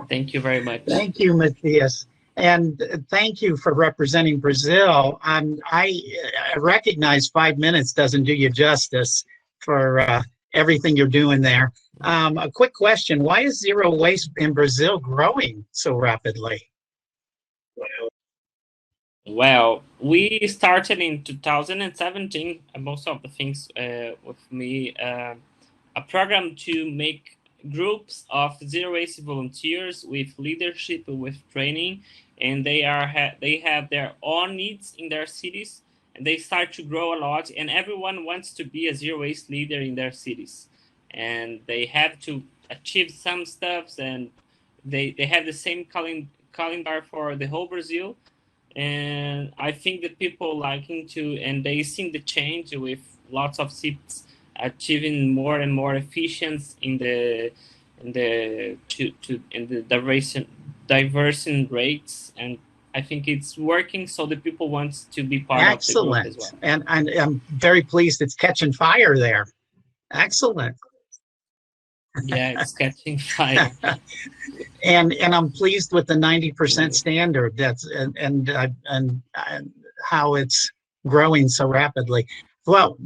Thank you very much. Thank you, Matthias. And thank you for representing Brazil. I recognize 5 minutes doesn't do you justice for everything you're doing there. A quick question, why is zero waste in Brazil growing so rapidly? Well, we started in 2017, most of the things with me, a program to make groups of zero waste volunteers with leadership, with training, and they have their own needs in their cities, and they start to grow a lot, and everyone wants to be a zero waste leader in their cities, and they have to achieve some stuff, and they have the same calendar for the whole Brazil. And I think that people liking to, and they see the change with lots of cities achieving more and more efficiency in the diversion rates, and I think it's working. So the people want to be part of the group as well. And I'm very pleased it's catching fire there. Excellent. Yeah, it's catching fire. and I'm pleased with the 90% standard. That's and how it's growing so rapidly. Well,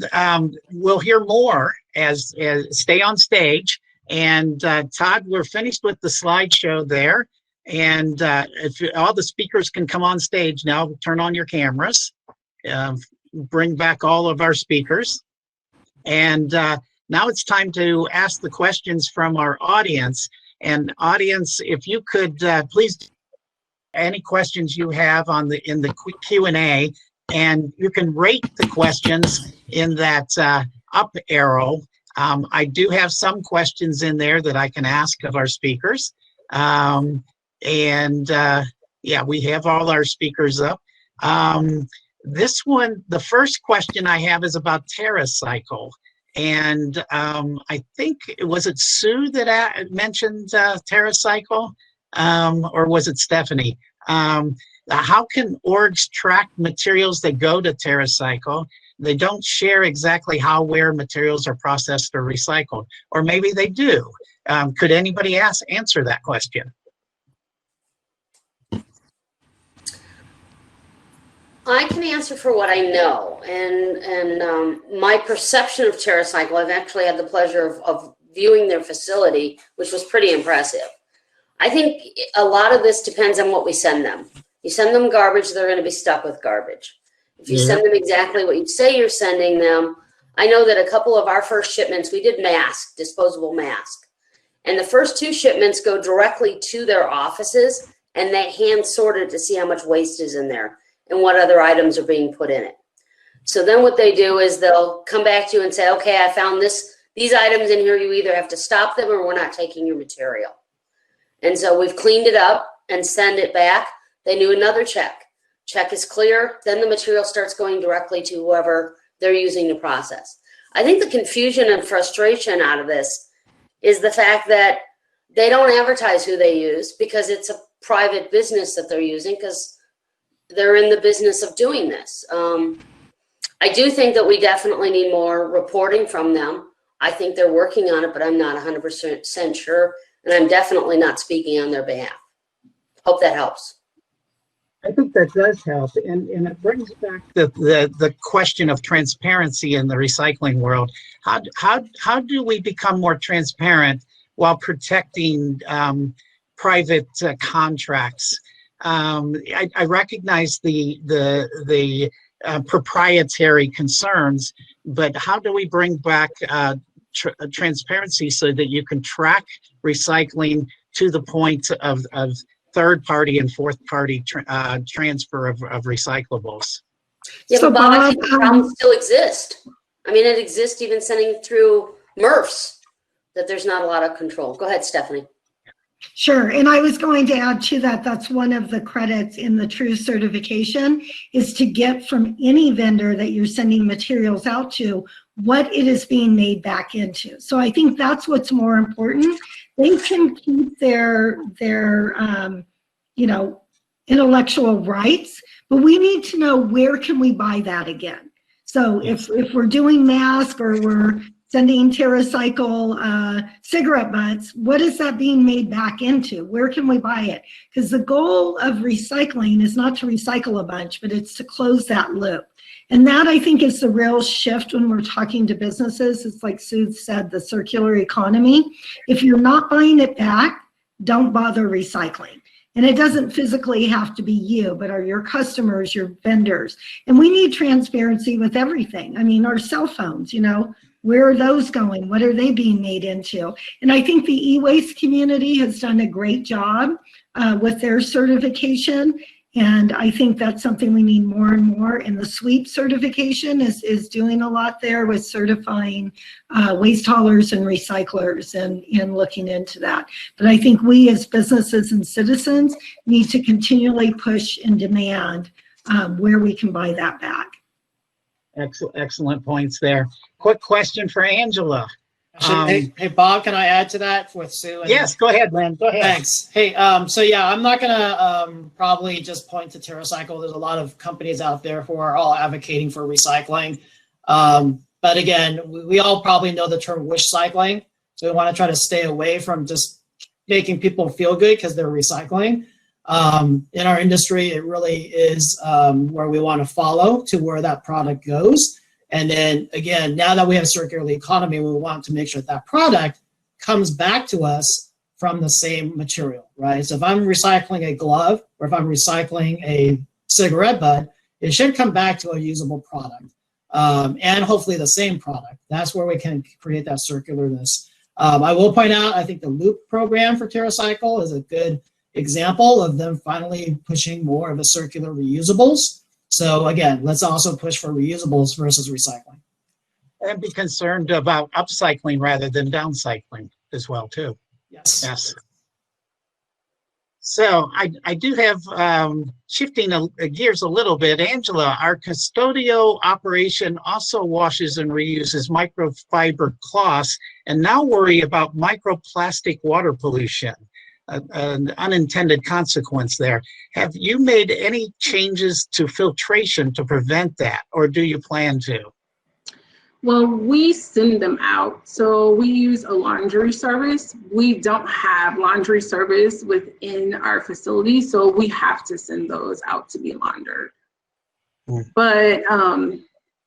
we'll hear more as stay on stage. And Todd, we're finished with the slideshow there. And if all the speakers can come on stage now, turn on your cameras, bring back all of our speakers. And now it's time to ask the questions from our audience. And audience, if you could please, any questions you have in the Q&A, and you can rate the questions in that up arrow. I do have some questions in there that I can ask of our speakers. Yeah, we have all our speakers up. This one, the first question I have is about TerraCycle. And I think, was it Sue that mentioned TerraCycle, or was it Stephanie? How can orgs track materials that go to TerraCycle? They don't share exactly how, where materials are processed or recycled, or maybe they do. Could anybody answer that question? I can answer for what I know, and my perception of TerraCycle, I've actually had the pleasure of viewing their facility, which was pretty impressive. I think a lot of this depends on what we send them. You send them garbage, they're going to be stuck with garbage. If you send them exactly what you say you're sending them, I know that a couple of our first shipments, we did disposable mask. And the first 2 shipments go directly to their offices, and they hand sort it to see how much waste is in there and what other items are being put in it. So then what they do is they'll come back to you and say, okay, I found these items in here. You either have to stop them or we're not taking your material. And so we've cleaned it up and send it back. They do another check. Check is clear. Then the material starts going directly to whoever they're using to process. I think the confusion and frustration out of this is the fact that they don't advertise who they use because it's a private business that they're using because they're in the business of doing this. I do think that we definitely need more reporting from them. I think they're working on it, but I'm not 100% sure, and I'm definitely not speaking on their behalf. Hope that helps. I think that does help, and it brings back the question of transparency in the recycling world. How do we become more transparent while protecting private contracts? I recognize the proprietary concerns, but how do we bring back transparency so that you can track recycling to the point of third-party and fourth-party transfer of recyclables? Yeah, So but Bob, I think Bob, the problem still exists. I mean, it exists even sending through MRFs, that there's not a lot of control. Go ahead, Stephanie. Sure, and I was going to add to that, that's one of the credits in the True certification, is to get from any vendor that you're sending materials out to what it is being made back into. So I think that's what's more important. They can keep their intellectual rights, but we need to know, where can we buy that again? So if we're doing mask or we're sending TerraCycle cigarette butts, what is that being made back into? Where can we buy it? Because the goal of recycling is not to recycle a bunch, but it's to close that loop. And that, I think, is the real shift when we're talking to businesses. It's like Sue said, the circular economy. If you're not buying it back, don't bother recycling. And it doesn't physically have to be you, but are your customers, your vendors. And we need transparency with everything. I mean, our cell phones, where are those going? What are they being made into? And I think the e-waste community has done a great job with their certification. And I think that's something we need more and more. And the SWEEP certification is doing a lot there with certifying waste haulers and recyclers and looking into that. But I think we as businesses and citizens need to continually push and demand where we can buy that back. Excellent points there. Quick question for Angela. Hey, Bob, can I add to that with Sue? Yes, go ahead, Lynn. Go ahead. Thanks. Hey, so yeah, I'm not gonna probably just point to TerraCycle. There's a lot of companies out there who are all advocating for recycling. But again, we all probably know the term wish cycling. So we want to try to stay away from just making people feel good because they're recycling. In our industry, it really is where we want to follow to where that product goes. And then again, now that we have a circular economy, we want to make sure that product comes back to us from the same material, right? So if I'm recycling a glove or if I'm recycling a cigarette butt, it should come back to a usable product and hopefully the same product. That's where we can create that circularness. I will point out, I think the Loop program for TerraCycle is a good example of them finally pushing more of a circular reusables. So again, let's also push for reusables versus recycling. And be concerned about upcycling rather than downcycling as well, too. Yes. So I do have, shifting gears a little bit, Angela, our custodial operation also washes and reuses microfiber cloths and now worry about microplastic water pollution. An unintended consequence there. Have you made any changes to filtration to prevent that, or do you plan to? Well, we send them out. So we use a laundry service. We don't have laundry service within our facility, so we have to send those out to be laundered. But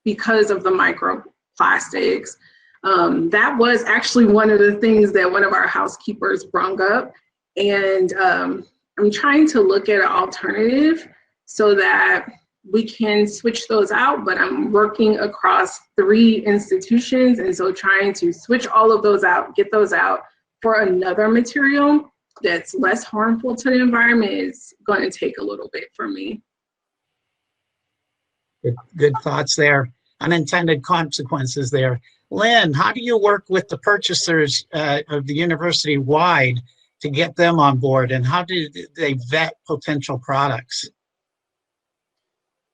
because of the microplastics, that was actually one of the things that one of our housekeepers brought up. And I'm trying to look at an alternative so that we can switch those out, but I'm working across 3 institutions. And so trying to switch all of those out, get those out for another material that's less harmful to the environment is going to take a little bit for me. Good thoughts there. Unintended consequences there. Lynn, how do you work with the purchasers of the university wide to get them on board, and how do they vet potential products?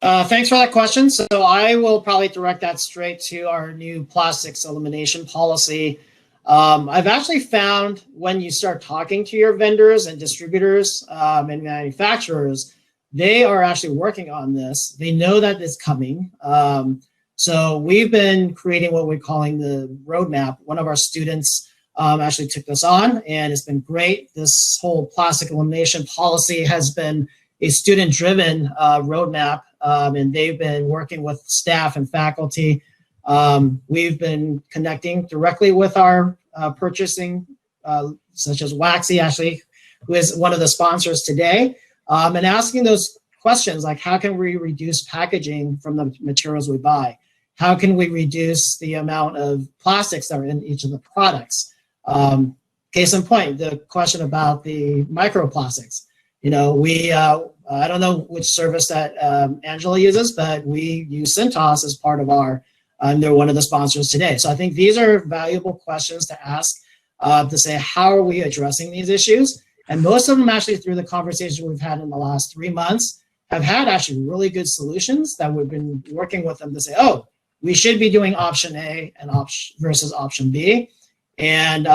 Thanks for that question. So I will probably direct that straight to our new plastics elimination policy. I've actually found when you start talking to your vendors and distributors and manufacturers, they are actually working on this. They know that it's coming. So we've been creating what we're calling the roadmap. One of our students actually took this on, and it's been great. This whole plastic elimination policy has been a student-driven roadmap, and they've been working with staff and faculty. We've been connecting directly with our purchasing, such as Waxy, actually, who is one of the sponsors today, and asking those questions like, how can we reduce packaging from the materials we buy? How can we reduce the amount of plastics that are in each of the products? Case in point, the question about the microplastics. You know, I don't know which service that Angela uses, but we use Cintas as part of our, they're one of the sponsors today. So I think these are valuable questions to ask to say, how are we addressing these issues? And most of them actually through the conversation we've had in the last 3 months have had actually really good solutions that we've been working with them to say, oh, we should be doing option A and versus option B. And,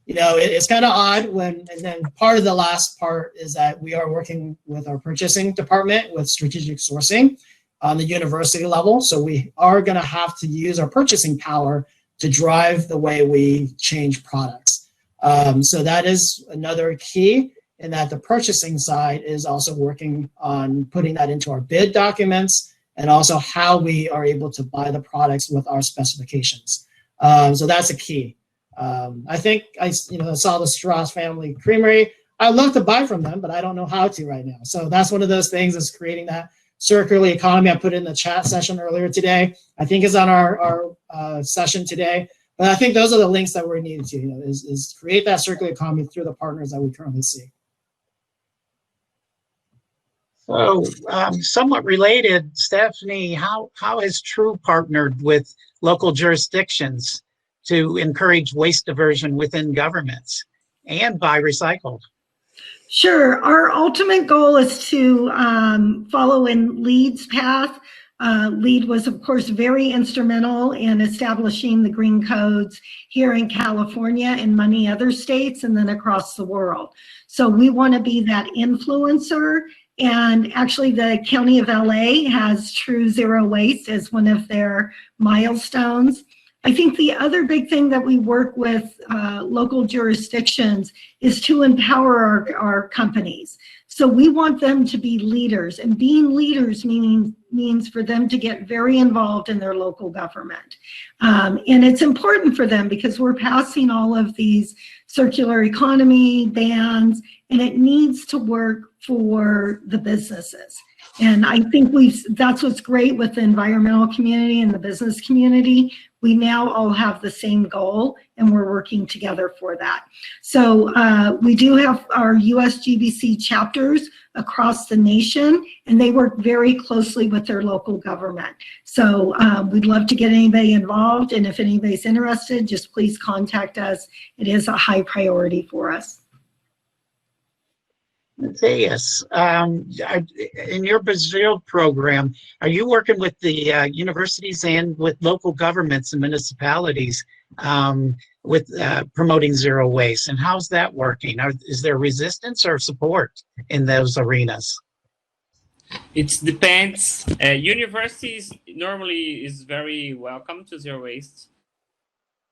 you know, it's kind of odd and then part of the last part is that we are working with our purchasing department with strategic sourcing on the university level. So we are going to have to use our purchasing power to drive the way we change products. So that is another key in that the purchasing side is also working on putting that into our bid documents and also how we are able to buy the products with our specifications. So that's a key. I think I saw the Strauss Family Creamery. I'd love to buy from them, but I don't know how to right now. So that's one of those things is creating that circular economy. I put it in the chat session earlier today. I think is on our session today. But I think those are the links that we're needing to, is create that circular economy through the partners that we currently see. So somewhat related, Stephanie, how has True partnered with local jurisdictions to encourage waste diversion within governments and buy recycled? Sure. Our ultimate goal is to follow in LEED's path. LEED was, of course, very instrumental in establishing the green codes here in California and many other states and then across the world. So we want to be that influencer. And actually, the County of LA has True Zero Waste as one of their milestones. I think the other big thing that we work with local jurisdictions is to empower our companies. So we want them to be leaders, and being leaders means for them to get very involved in their local government. And it's important for them because we're passing all of these circular economy bans, and it needs to work for the businesses. And I think that's what's great with the environmental community and the business community. We now all have the same goal and we're working together for that. So we do have our USGBC chapters across the nation, and they work very closely with their local government. So we'd love to get anybody involved, and if anybody's interested, just please contact us. It is a high priority for us. Yes. In your Brazil program, are you working with the universities and with local governments and municipalities with promoting zero waste? And how's that working? Is there resistance or support in those arenas? It depends. Universities normally is very welcome to zero waste.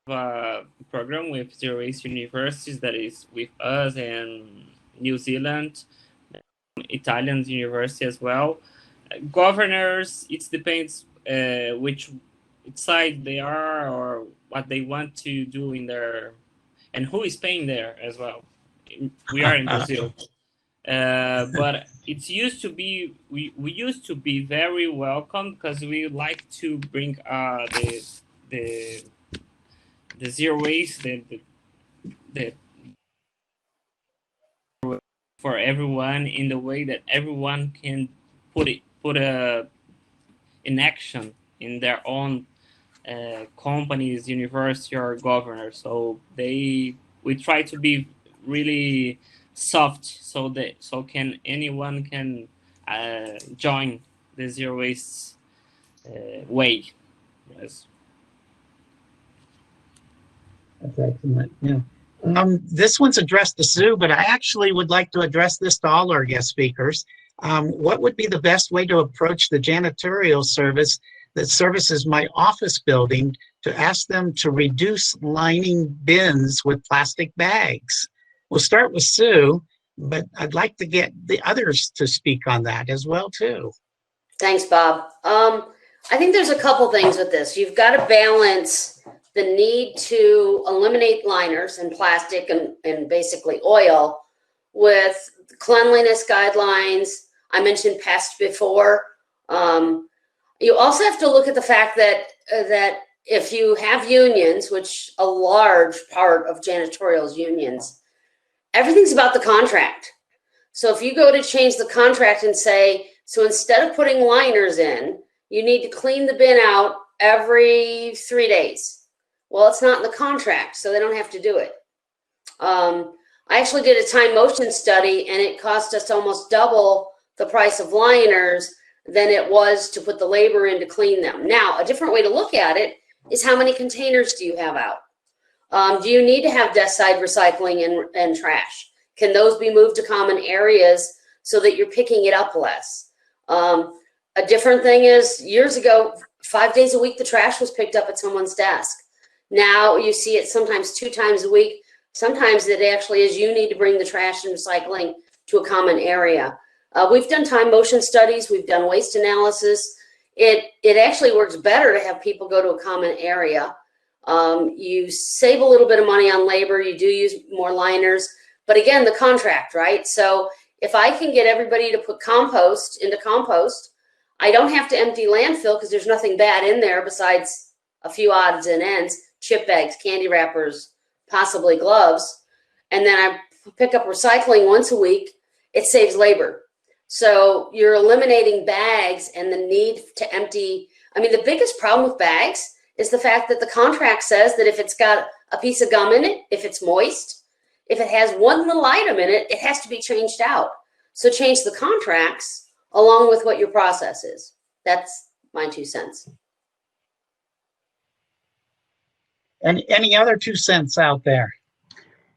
Program with zero waste universities that is with us and New Zealand, Italian university as well. Governors, it depends which side they are or what they want to do in their, and who is paying there as well. We are in Brazil, but it used to be we used to be very welcome because we like to bring the zero waste, the for everyone in the way that everyone can put in action in their own companies, university, or governor. So we try to be really soft, so anyone can join the zero waste way. Yes. That's excellent. Yeah. This one's addressed to Sue, but I actually would like to address this to all our guest speakers. What would be the best way to approach the janitorial service that services my office building to ask them to reduce lining bins with plastic bags? We'll start with Sue, but I'd like to get the others to speak on that as well, too. Thanks, Bob. I think there's a couple things with this. You've got to balance the need to eliminate liners and plastic and basically oil with cleanliness guidelines. I mentioned pest before. You also have to look at the fact that if you have unions, which a large part of janitorial is unions, everything's about the contract. So if you go to change the contract and say, so instead of putting liners in, you need to clean the bin out every 3 days. Well, it's not in the contract, so they don't have to do it. I actually did a time motion study, and it cost us almost double the price of liners than it was to put the labor in to clean them. Now, a different way to look at it is how many containers do you have out? Do you need to have desk side recycling and trash? Can those be moved to common areas so that you're picking it up less? A different thing is, years ago, 5 days a week, the trash was picked up at someone's desk. Now you see it sometimes 2 times a week. Sometimes it actually is you need to bring the trash and recycling to a common area. We've done time motion studies. We've done waste analysis. It actually works better to have people go to a common area. You save a little bit of money on labor. You do use more liners. But again, the contract, right? So if I can get everybody to put compost into compost, I don't have to empty landfill because there's nothing bad in there besides a few odds and ends, chip bags, candy wrappers, possibly gloves. And then I pick up recycling once a week. It saves labor. So you're eliminating bags and the need to empty. I mean, the biggest problem with bags is the fact that the contract says that if it's got a piece of gum in it, if it's moist, if it has one little item in it, it has to be changed out. So change the contracts along with what your process is. That's my 2 cents. And any other 2 cents out there?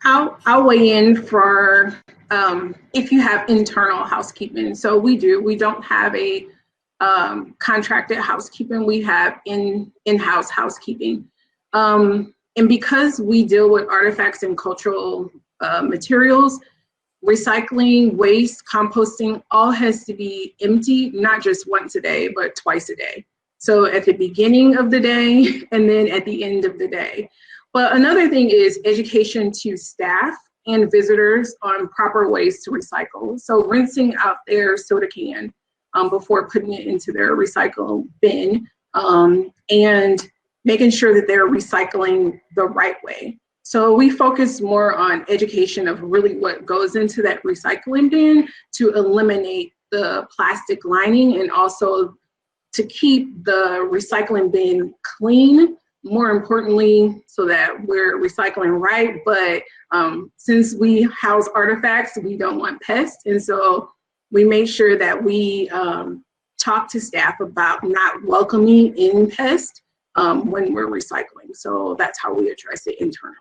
I'll weigh in for if you have internal housekeeping. So we don't have a contracted housekeeping. We have in-house housekeeping. And because we deal with artifacts and cultural materials, recycling, waste, composting, all has to be emptied, not just once a day, but twice a day. So at the beginning of the day and then at the end of the day. But another thing is education to staff and visitors on proper ways to recycle. So rinsing out their soda can before putting it into their recycle bin, and making sure that they're recycling the right way. So we focus more on education of really what goes into that recycling bin to eliminate the plastic lining and also to keep the recycling bin clean, more importantly, so that we're recycling right. But since we house artifacts, we don't want pests. And so we make sure that we talk to staff about not welcoming in pests when we're recycling. So that's how we address it internally.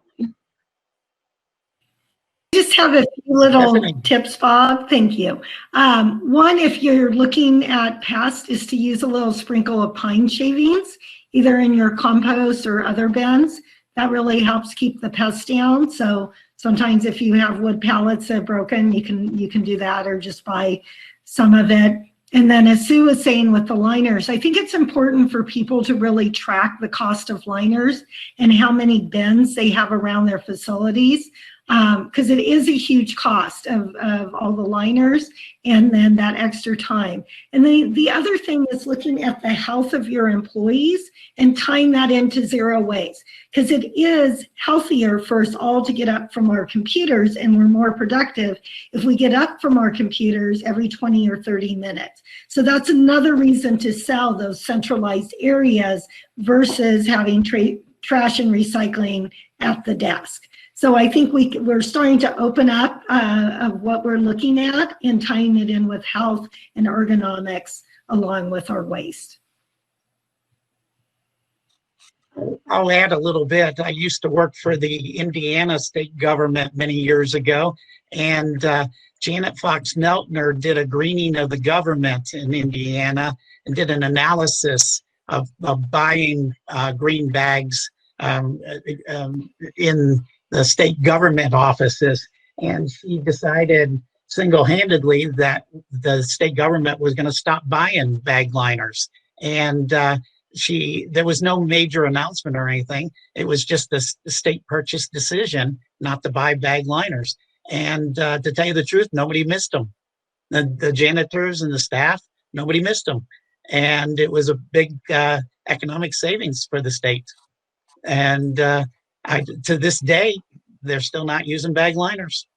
Just have a few little tips, Bob. Thank you. One, if you're looking at pests, is to use a little sprinkle of pine shavings, either in your compost or other bins. That really helps keep the pests down. So sometimes if you have wood pallets that are broken, you can do that, or just buy some of it. And then as Sue was saying with the liners, I think it's important for people to really track the cost of liners and how many bins they have around their facilities. because it is a huge cost of all the liners and then that extra time. And the other thing is looking at the health of your employees and tying that into zero waste, because it is healthier for us all to get up from our computers, and we're more productive if we get up from our computers every 20 or 30 minutes. So that's another reason to sell those centralized areas versus having trash and recycling at the desk. So I think we're starting to open up of what we're looking at and tying it in with health and ergonomics along with our waste. I'll add a little bit. I used to work for the Indiana state government many years ago, and Janet Fox Neltner did a greening of the government in Indiana and did an analysis of buying green bags in the state government offices. And she decided single-handedly that the state government was going to stop buying bag liners. And there was no major announcement or anything. It was just the state purchase decision not to buy bag liners. And to tell you the truth, nobody missed them. The janitors and the staff, nobody missed them. And it was a big economic savings for the state. And to this day, they're still not using bag liners.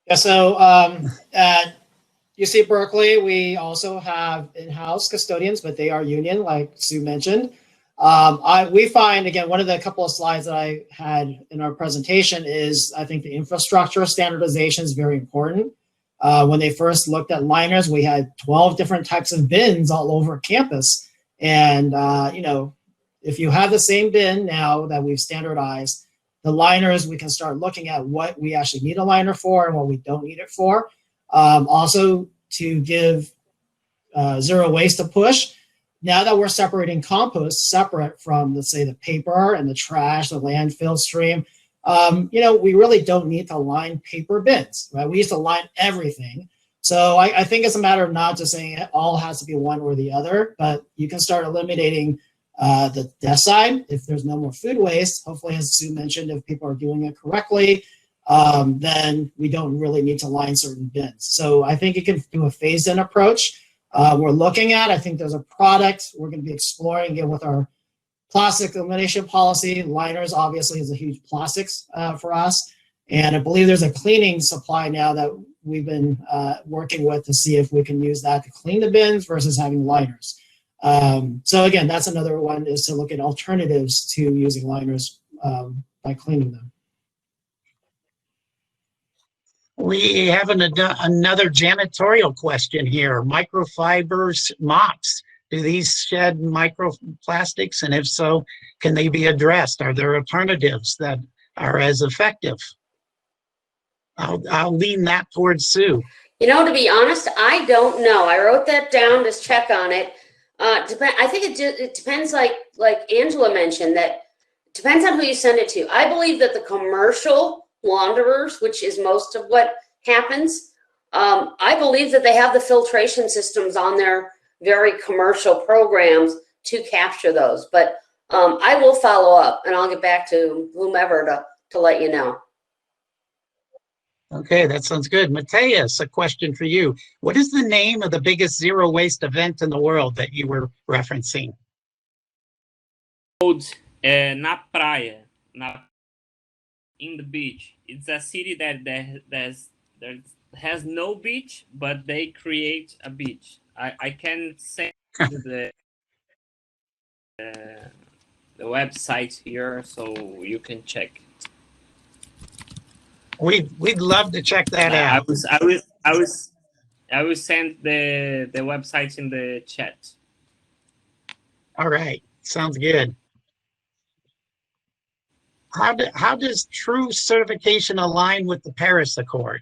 Yeah, so at UC Berkeley, we also have in-house custodians, but they are union, like Sue mentioned. We find, again, one of the couple of slides that I had in our presentation is, I think the infrastructure standardization is very important. When they first looked at liners, we had 12 different types of bins all over campus. And, if you have the same bin now that we've standardized, the liners, we can start looking at what we actually need a liner for and what we don't need it for. Also, to give zero waste a push, now that we're separating compost separate from, let's say, the paper and the trash, the landfill stream, we really don't need to line paper bins, right? We used to line everything. So I think it's a matter of not just saying it all has to be one or the other, but you can start eliminating the desk side if there's no more food waste. Hopefully, as Sue mentioned, if people are doing it correctly, then we don't really need to line certain bins. So I think you can do a phased-in approach. We're looking at, I think there's a product we're going to be exploring again with our plastic elimination policy. Liners obviously is a huge plastics for us. And I believe there's a cleaning supply now that we've been working with to see if we can use that to clean the bins versus having liners. So again, that's another one, is to look at alternatives to using liners by cleaning them. We have another janitorial question here. Microfibers mops, do these shed microplastics? And if so, can they be addressed? Are there alternatives that are as effective? I'll lean that towards Sue. To be honest, I don't know. I wrote that down to check on it. I think it depends, like Angela mentioned, that depends on who you send it to. I believe that the commercial launderers, which is most of what happens, I believe that they have the filtration systems on their very commercial programs to capture those. But I will follow up, and I'll get back to whomever to let you know. Okay, that sounds good. Mateus, a question for you. What is the name of the biggest zero waste event in the world that you were referencing? Na praia, in the beach. It's a city that has no beach, but they create a beach. I can send the website here so you can check. We'd love to check that out. I will send the website in the chat. All right, sounds good. How does true certification align with the Paris Accord?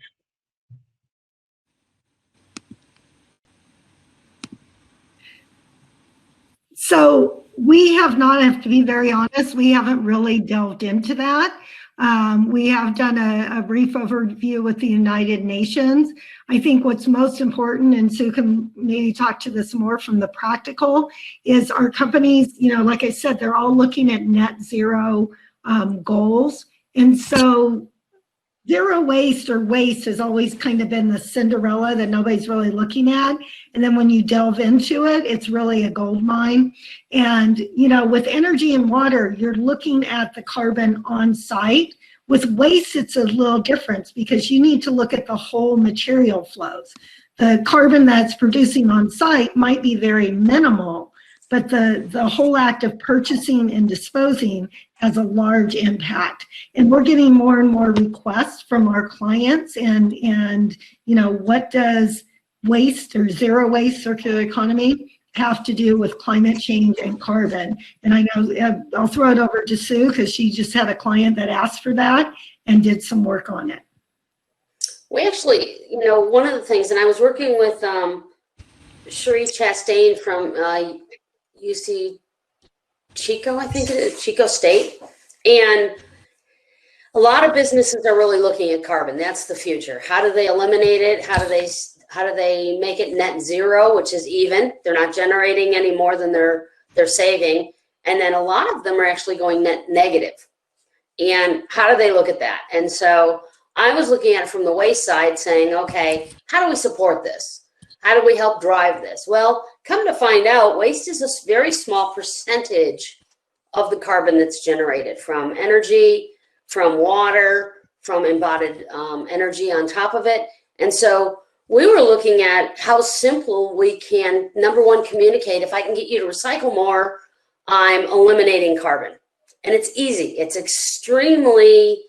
So we have not, I have to be very honest, we haven't really delved into that. We have done a brief overview with the United Nations. I think what's most important, and Sue can maybe talk to this more from the practical, is our companies, like I said, they're all looking at net zero goals. And so zero waste or waste has always kind of been the Cinderella that nobody's really looking at. And then when you delve into it, it's really a gold mine. And, you know, with energy and water, you're looking at the carbon on site. With waste, it's a little different because you need to look at the whole material flows. The carbon that's producing on site might be very minimal, but the whole act of purchasing and disposing has a large impact. And we're getting more and more requests from our clients and you know, what does waste or zero waste circular economy have to do with climate change and carbon? And I know I'll throw it over to Sue because she just had a client that asked for that and did some work on it. We actually, you know, one of the things, and I was working with Cherie Chastain from UC Chico, I think it is, Chico State. And a lot of businesses are really looking at carbon. That's the future. How do they eliminate it? How do they make it net zero, which is even? They're not generating any more than they're saving. And then a lot of them are actually going net negative. And how do they look at that? And so I was looking at it from the waste side saying, okay, how do we support this? How do we help drive this? Well, come to find out, waste is a very small percentage of the carbon that's generated from energy, from water, from embodied energy on top of it. And so we were looking at how simple we can, number one, communicate. If I can get you to recycle more, I'm eliminating carbon. And it's easy. It's extremely,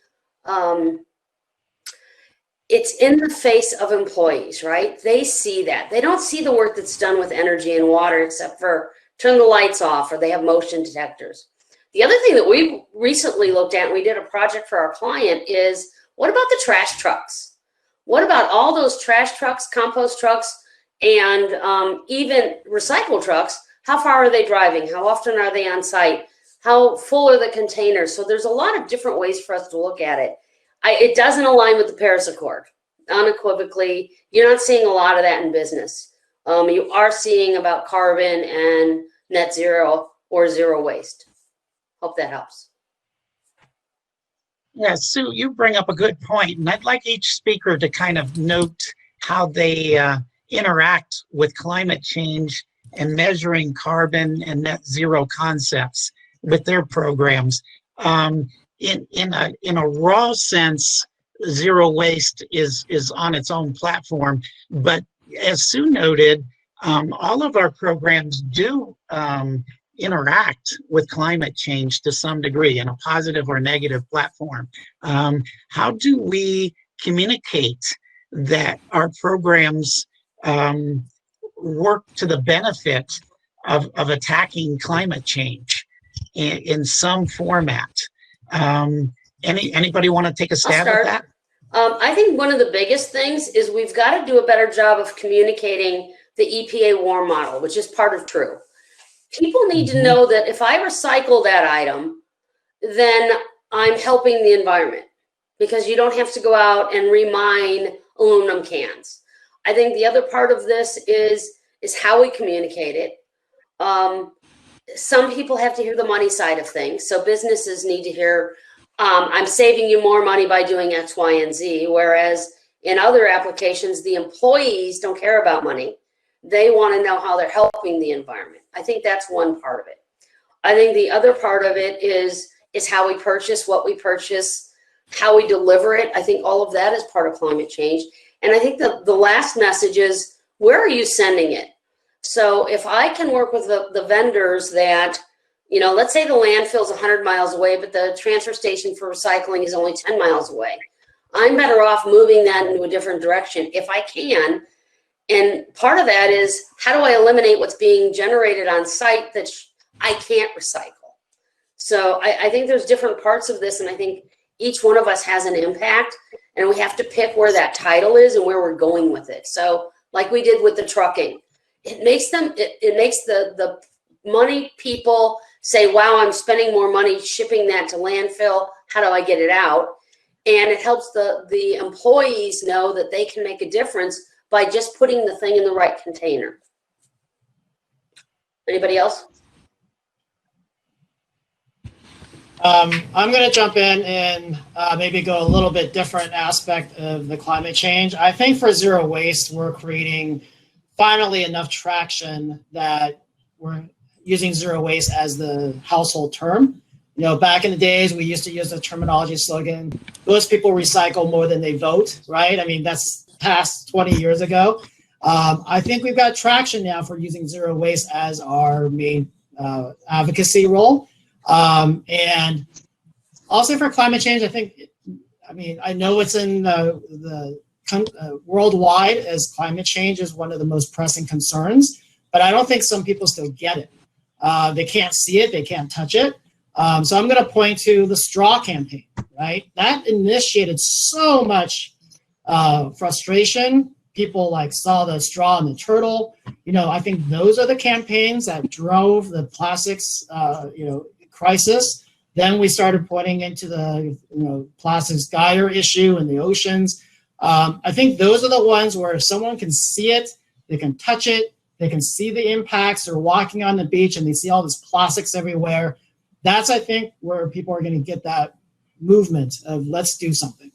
it's in the face of employees, right? They see that. They don't see the work that's done with energy and water except for turn the lights off or they have motion detectors. The other thing that we recently looked at, and we did a project for our client, is what about the trash trucks? What about all those trash trucks, compost trucks, and even recycle trucks? How far are they driving? How often are they on site? How full are the containers? So there's a lot of different ways for us to look at it. It doesn't align with the Paris Accord, unequivocally. You're not seeing a lot of that in business. You are seeing about carbon and net zero or zero waste. Hope that helps. Yeah, Sue, you bring up a good point, and I'd like each speaker to kind of note how they interact with climate change and measuring carbon and net zero concepts with their programs. In a raw sense, zero waste is on its own platform, but as Sue noted, all of our programs do interact with climate change to some degree in a positive or negative platform. How do we communicate that our programs work to the benefit of attacking climate change in some format? Anybody want to take a stab at that? I think one of the biggest things is we've got to do a better job of communicating the EPA WARM model, which is part of True. People need to know that if I recycle that item, then I'm helping the environment because you don't have to go out and remine aluminum cans. I think the other part of this is how we communicate it. Some people have to hear the money side of things. So businesses need to hear, I'm saving you more money by doing X, Y, and Z. Whereas in other applications, the employees don't care about money. They want to know how they're helping the environment. I think that's one part of it. I think the other part of it is how we purchase, what we purchase, how we deliver it. I think all of that is part of climate change. And I think the last message is, where are you sending it? So if I can work with the vendors that, you know, let's say the landfill is 100 miles away, but the transfer station for recycling is only 10 miles away. I'm better off moving that into a different direction if I can. And part of that is, how do I eliminate what's being generated on site that I can't recycle? So I think there's different parts of this, and I think each one of us has an impact, and we have to pick where that title is and where we're going with it. So like we did with the trucking, it makes the money people say, wow, I'm spending more money shipping that to landfill. How do I get it out? And it helps the employees know that they can make a difference by just putting the thing in the right container. Anybody else? I'm going to jump in and maybe go a little bit different aspect of the climate change. I think for zero waste, we're creating finally enough traction that we're using zero waste as the household term. You know, back in the days, we used to use the terminology slogan, most people recycle more than they vote, right? I mean, that's past 20 years ago. I think we've got traction now for using zero waste as our main advocacy role. And also for climate change, I know it's in the worldwide as climate change is one of the most pressing concerns, but I don't think some people still get it. They can't see it, they can't touch it. So I'm going to point to the straw campaign, right? That initiated so much frustration. People like saw the straw and the turtle. You know, I think those are the campaigns that drove the plastics, crisis. Then we started pointing into the, plastics gyre issue in the oceans. I think those are the ones where if someone can see it, they can touch it, they can see the impacts. They're walking on the beach and they see all this plastics everywhere. That's, I think, where people are going to get that movement of let's do something.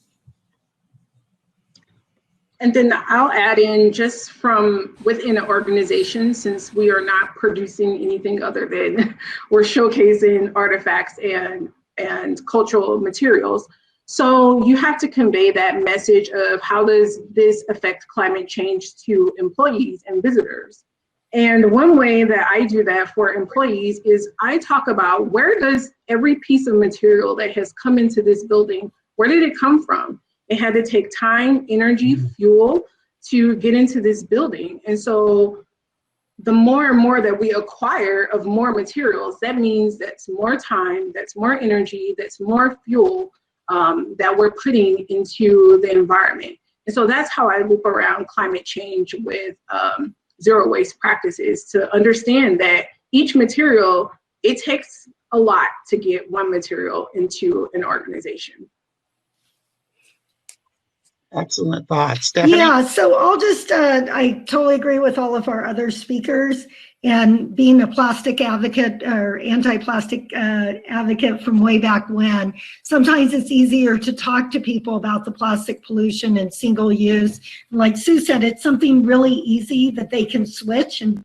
And then I'll add in just from within an organization, since we are not producing anything other than we're showcasing artifacts and cultural materials. So you have to convey that message of how does this affect climate change to employees and visitors. And one way that I do that for employees is I talk about where does every piece of material that has come into this building, where did it come from? It had to take time, energy, fuel to get into this building. And so the more and more that we acquire of more materials, that means that's more time, that's more energy, that's more fuel that we're putting into the environment. And so that's how I loop around climate change with zero waste practices, to understand that each material, it takes a lot to get one material into an organization. Excellent thoughts. Stephanie? Yeah, so I'll just, I totally agree with all of our other speakers, and being a plastic advocate or anti-plastic advocate from way back when, sometimes it's easier to talk to people about the plastic pollution and single use. Like Sue said, it's something really easy that they can switch and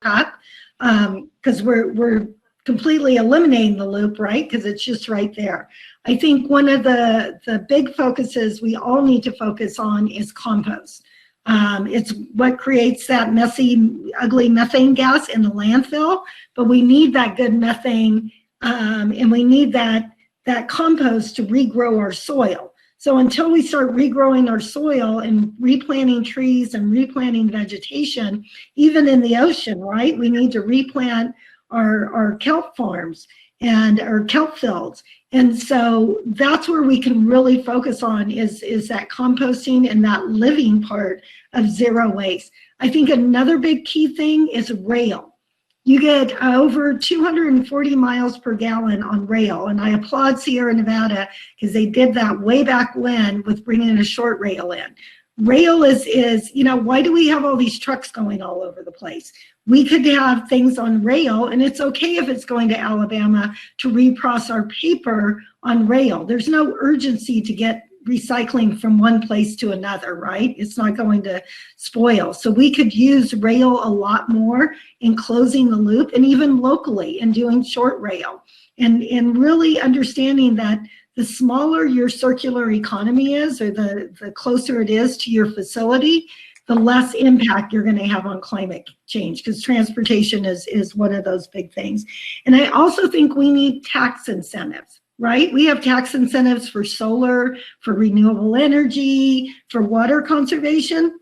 up, because we're completely eliminating the loop, right? Because it's just right there. I think one of the big focuses we all need to focus on is compost. It's what creates that messy, ugly methane gas in the landfill, but we need that good methane, and we need that compost to regrow our soil. So until we start regrowing our soil and replanting trees and replanting vegetation, even in the ocean, right? We need to replant our kelp farms and our kelp fields. And so that's where we can really focus on is that composting and that living part of zero waste. I think another big key thing is rail. You get over 240 miles per gallon on rail. And I applaud Sierra Nevada because they did that way back when with bringing a short rail in. Rail is, why do we have all these trucks going all over the place? We could have things on rail, and it's okay if it's going to Alabama to reprocess our paper on rail. There's no urgency to get recycling from one place to another, right? It's not going to spoil. So we could use rail a lot more in closing the loop, and even locally in doing short rail, and really understanding that the smaller your circular economy is, or the closer it is to your facility, the less impact you're going to have on climate change, because transportation is one of those big things. And I also think we need tax incentives, right? We have tax incentives for solar, for renewable energy, for water conservation,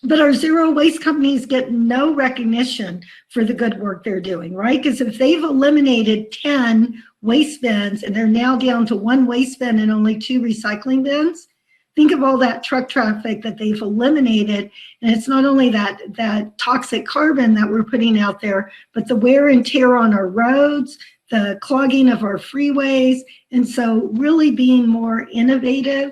but our zero waste companies get no recognition for the good work they're doing, right? Because if they've eliminated 10 waste bins and they're now down to 1 waste bin and only 2 recycling bins, think of all that truck traffic that they've eliminated. And it's not only that toxic carbon that we're putting out there, but the wear and tear on our roads, the clogging of our freeways. And so really being more innovative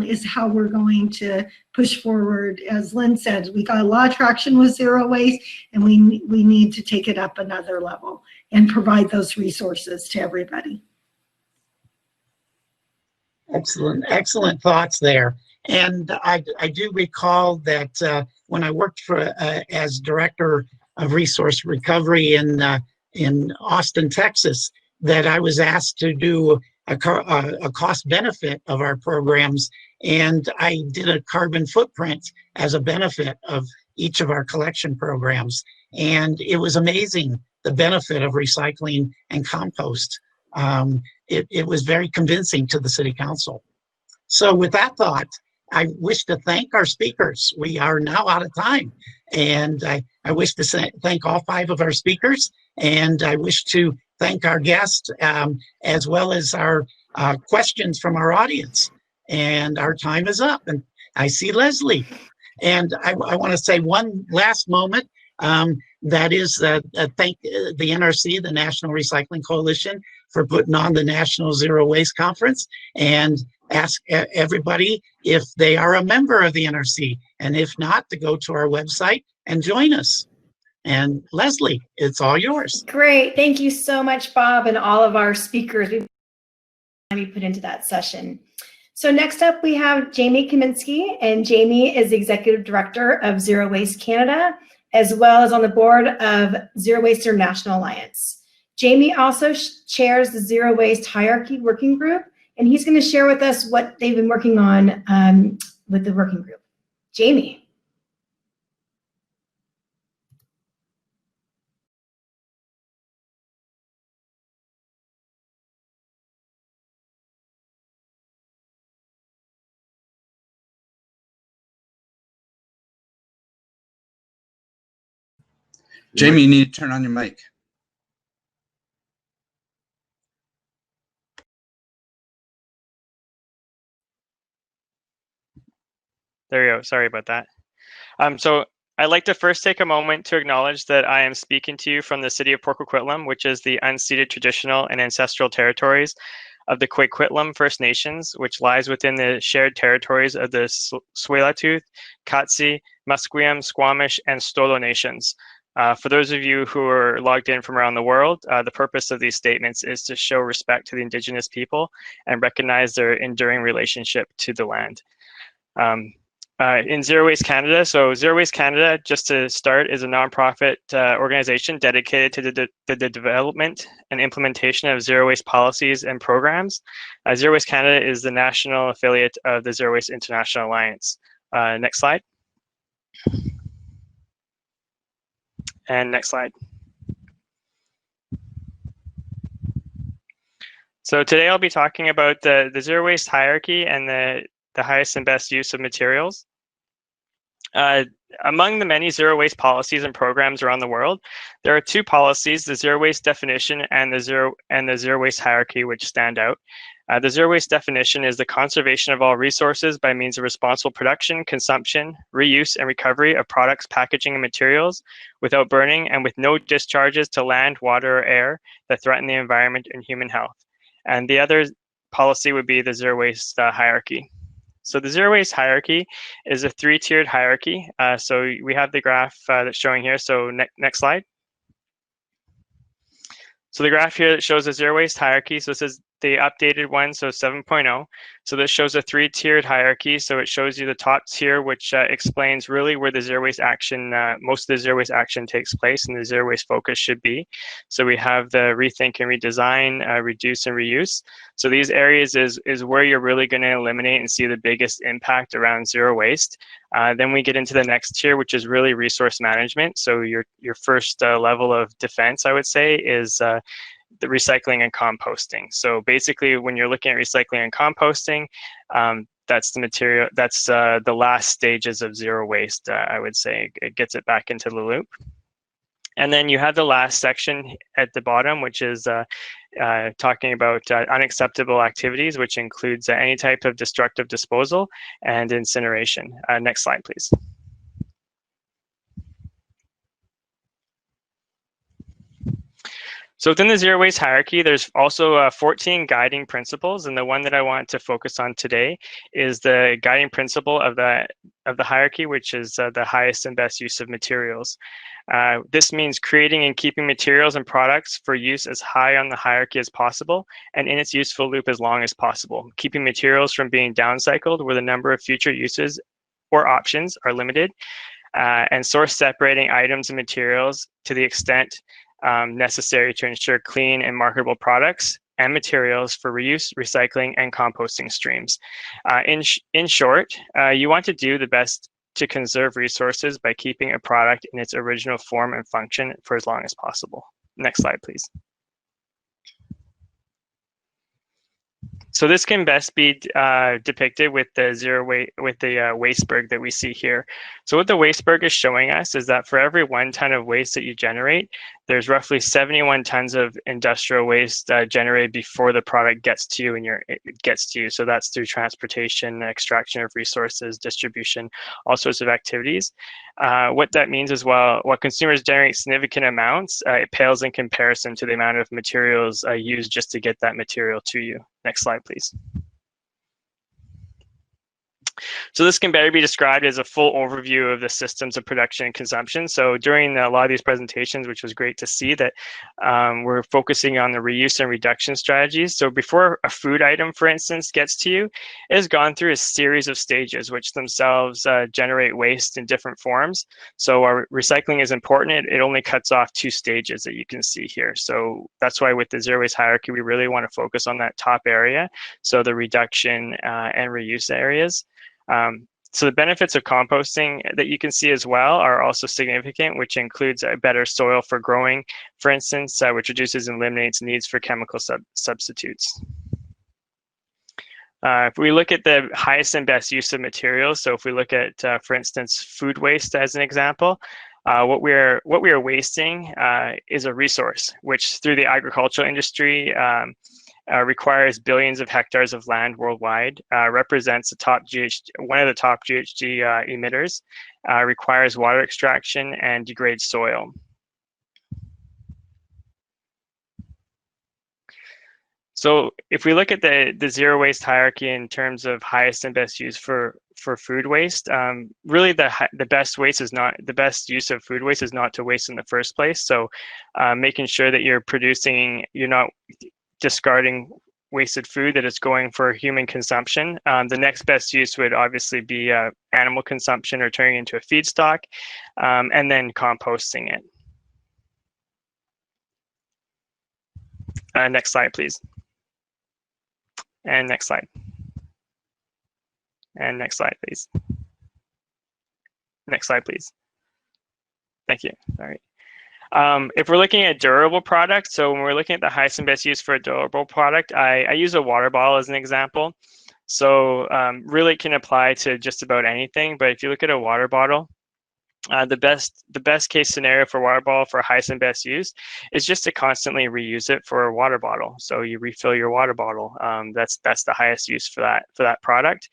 is how we're going to push forward. As Lynn said, we got a lot of traction with zero waste, and we need to take it up another level and provide those resources to everybody. Excellent thoughts there. And I do recall that when I worked for as director of resource recovery in Austin, Texas, that I was asked to do a cost benefit of our programs, and I did a carbon footprint as a benefit of each of our collection programs, and it was amazing the benefit of recycling and compost. It was very convincing to the city council. So with that thought, I wish to thank our speakers. We are now out of time. And I wish to thank all 5 of our speakers. And I wish to thank our guests as well as our questions from our audience. And our time is up. And I see Leslie. And I want to say one last moment. That is thank the NRC, the National Recycling Coalition, for putting on the National Zero Waste Conference, and ask everybody if they are a member of the NRC, and if not, to go to our website and join us. And Leslie, it's all yours. Great. Thank you so much, Bob, and all of our speakers we put into that session. So next up, we have Jamie Kaminsky, and Jamie is the Executive Director of Zero Waste Canada, as well as on the board of Zero Waste International Alliance. Jamie also chairs the Zero Waste Hierarchy Working Group, and he's going to share with us what they've been working on with the working group. Jamie. Jamie, you need to turn on your mic. There we go. Sorry about that. So I'd like to first take a moment to acknowledge that I am speaking to you from the city of Port Coquitlam, which is the unceded traditional and ancestral territories of the Coquitlam First Nations, which lies within the shared territories of the Tsleil-Waututh, Katzie, Musqueam, Squamish, and Stolo nations. For those of you who are logged in from around the world, the purpose of these statements is to show respect to the Indigenous people and recognize their enduring relationship to the land. In Zero Waste Canada, so Zero Waste Canada, just to start, is a nonprofit organization dedicated to the development and implementation of zero waste policies and programs. Zero Waste Canada is the national affiliate of the Zero Waste International Alliance. Next slide. And next slide. So today I'll be talking about the zero waste hierarchy and the highest and best use of materials. Among the many zero waste policies and programs around the world, there are 2 policies, the zero waste definition and the zero waste hierarchy, which stand out. The zero waste definition is the conservation of all resources by means of responsible production, consumption, reuse, and recovery of products, packaging, and materials without burning and with no discharges to land, water, or air that threaten the environment and human health. And the other policy would be the zero waste hierarchy. So the zero waste hierarchy is a 3-tiered hierarchy. So we have the graph that's showing here. So next slide. So the graph here that shows the zero waste hierarchy. So this is the updated one, so 7.0. So this shows a 3-tiered hierarchy. So it shows you the top tier, which explains really where the zero waste action, most of the zero waste action takes place and the zero waste focus should be. So we have the rethink and redesign, reduce and reuse. So these areas is where you're really going to eliminate and see the biggest impact around zero waste. Then we get into the next tier, which is really resource management. So your first level of defense, I would say, is the recycling and composting. So basically, when you're looking at recycling and composting, that's the material. That's the last stages of zero waste. I would say it gets it back into the loop. And then you have the last section at the bottom, which is talking about unacceptable activities, which includes any type of destructive disposal and incineration. Next slide, please. So within the zero waste hierarchy, there's also 14 guiding principles, and the one that I want to focus on today is the guiding principle of the hierarchy, which is the highest and best use of materials. This means creating and keeping materials and products for use as high on the hierarchy as possible and in its useful loop as long as possible, keeping materials from being downcycled where the number of future uses or options are limited, and source separating items and materials to the extent necessary to ensure clean and marketable products and materials for reuse, recycling, and composting streams. In short, you want to do the best to conserve resources by keeping a product in its original form and function for as long as possible. Next slide, please. So this can best be depicted with the wasteberg that we see here. So what the wasteberg is showing us is that for every 1 ton of waste that you generate, there's roughly 71 tons of industrial waste generated before the product gets to you and it gets to you. So that's through transportation, extraction of resources, distribution, all sorts of activities. What that means is while consumers generate significant amounts, it pales in comparison to the amount of materials used just to get that material to you. Next slide, please. So this can better be described as a full overview of the systems of production and consumption. So during a lot of these presentations, which was great to see, that we're focusing on the reuse and reduction strategies. So before a food item, for instance, gets to you, it has gone through a series of stages, which themselves generate waste in different forms. So our recycling is important. It only cuts off 2 stages that you can see here. So that's why with the zero waste hierarchy, we really want to focus on that top area. So the reduction and reuse areas. So the benefits of composting that you can see as well are also significant, which includes a better soil for growing, for instance, which reduces and eliminates needs for chemical substitutes. If we look at the highest and best use of materials, so if we look at, for instance, food waste as an example, what we are wasting is a resource, which through the agricultural industry requires billions of hectares of land worldwide, represents one of the top GHG emitters, requires water extraction and degrades soil. So if we look at the zero waste hierarchy in terms of highest and best use for food waste, really the best use of food waste is not to waste in the first place. So making sure that you're not discarding wasted food, that it's going for human consumption. The next best use would obviously be animal consumption or turning it into a feedstock, and then composting it. Next slide, please. And next slide. And next slide, please. Next slide, please. Thank you. All right. If we're looking at durable products, so when we're looking at the highest and best use for a durable product, I use a water bottle as an example. So really it can apply to just about anything, but if you look at a water bottle, the best case scenario for water bottle for highest and best use is just to constantly reuse it for a water bottle. So you refill your water bottle. That's the highest use for that product.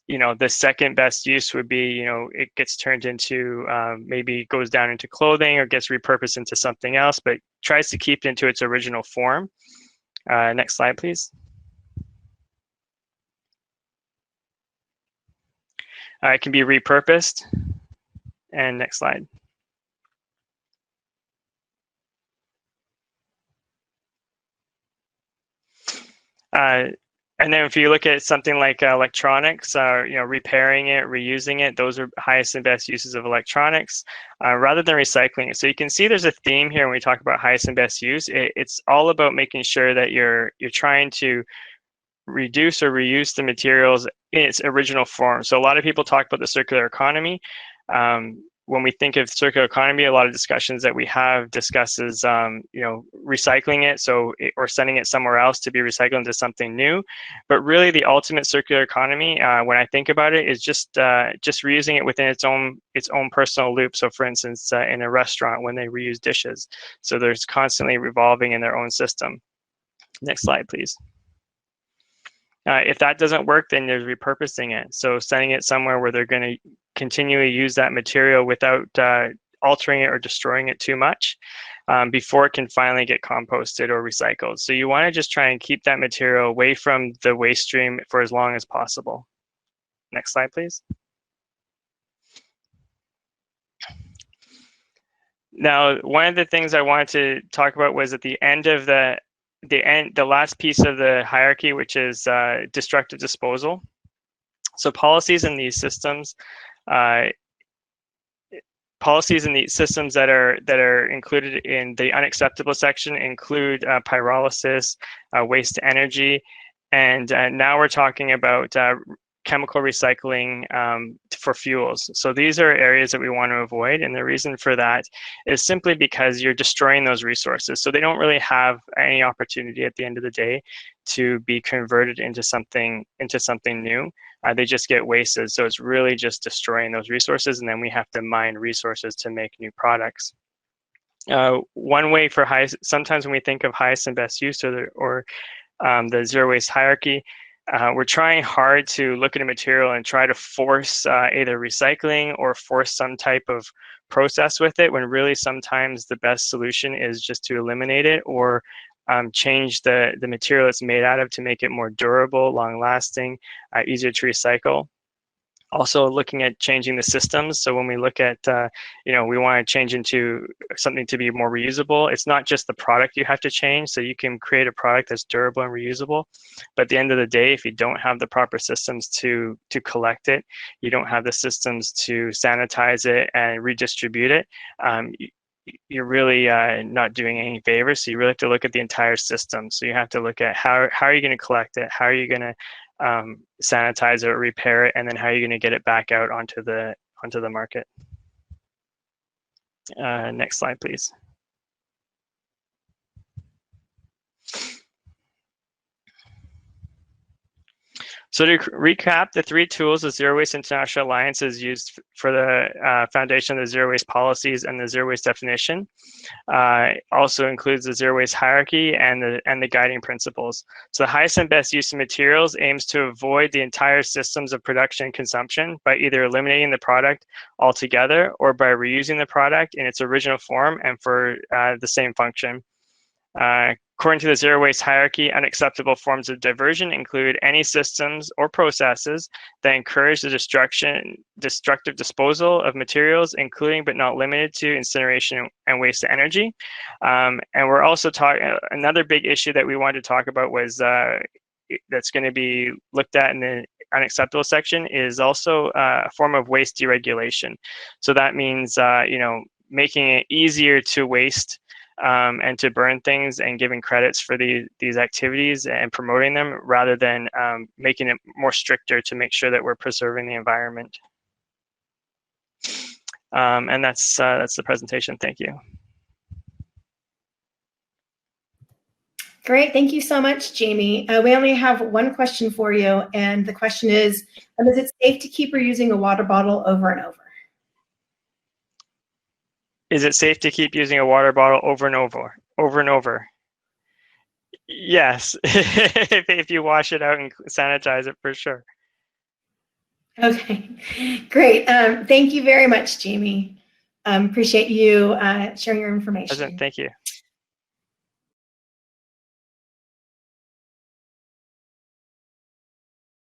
The second best use would be, it gets turned into, maybe goes down into clothing or gets repurposed into something else, but tries to keep it into its original form. Next slide, please. It can be repurposed. And next slide. And then if you look at something like electronics, repairing it, reusing it, those are highest and best uses of electronics, rather than recycling it. So you can see there's a theme here when we talk about highest and best use. It's all about making sure that you're trying to reduce or reuse the materials in its original form. So a lot of people talk about the circular economy. When we think of circular economy, a lot of discussions that we have discusses, recycling it, or sending it somewhere else to be recycled into something new. But really, the ultimate circular economy, when I think about it, is just reusing it within its own personal loop. So, for instance, in a restaurant when they reuse dishes, so there's constantly revolving in their own system. Next slide, please. If that doesn't work, then there's repurposing it. So sending it somewhere where they're going to continually use that material without altering it or destroying it too much. before it can finally get composted or recycled. So you want to just try and keep that material away from the waste stream for as long as possible. Next slide, please. Now, one of the things I wanted to talk about was at the end of the last piece of the hierarchy, which is destructive disposal. So policies in these systems, that are included in the unacceptable section include pyrolysis, waste to energy, and now we're talking about chemical recycling for fuels. So these are areas that we want to avoid, and the reason for that is simply because you're destroying those resources. So they don't really have any opportunity at the end of the day to be converted into something new. They just get wasted. So it's really just destroying those resources, and then we have to mine resources to make new products. One way for sometimes when we think of highest and best use or the zero waste hierarchy, we're trying hard to look at a material and try to force either recycling or force some type of process with it, when really sometimes the best solution is just to eliminate it or change the material it's made out of to make it more durable, long-lasting, easier to recycle. Also looking at changing the systems. So when we look at, we want to change into something to be more reusable. It's not just the product you have to change. So you can create a product that's durable and reusable. But at the end of the day, if you don't have the proper systems to collect it, you don't have the systems to sanitize it and redistribute it, you're really not doing any favors. So you really have to look at the entire system. So you have to look at how are you going to collect it? How are you going to sanitize it or repair it, and then how are you going to get it back out onto the market. Next slide, please. So to recap, the 3 tools the Zero Waste International Alliance is used for the foundation of the zero waste policies and the zero waste definition. Also includes the zero waste hierarchy and the guiding principles. So the highest and best use of materials aims to avoid the entire systems of production and consumption by either eliminating the product altogether or by reusing the product in its original form and for the same function. According to the zero waste hierarchy, unacceptable forms of diversion include any systems or processes that encourage the destructive disposal of materials, including but not limited to incineration and waste to energy. And we're also talking, another big issue that we wanted to talk about was that's going to be looked at in the unacceptable section is also a form of waste deregulation. So that means, making it easier to waste and to burn things and giving credits for these activities and promoting them rather than making it more stricter to make sure that we're preserving the environment. And that's the presentation. Thank you. Great. Thank you so much, Jamie. We only have one question for you, and the question is it safe to keep reusing a water bottle over and over? Is it safe to keep using a water bottle over and over? Yes, if you wash it out and sanitize it, for sure. Okay, great. Thank you very much, Jamie. Appreciate you sharing your information. Thank you.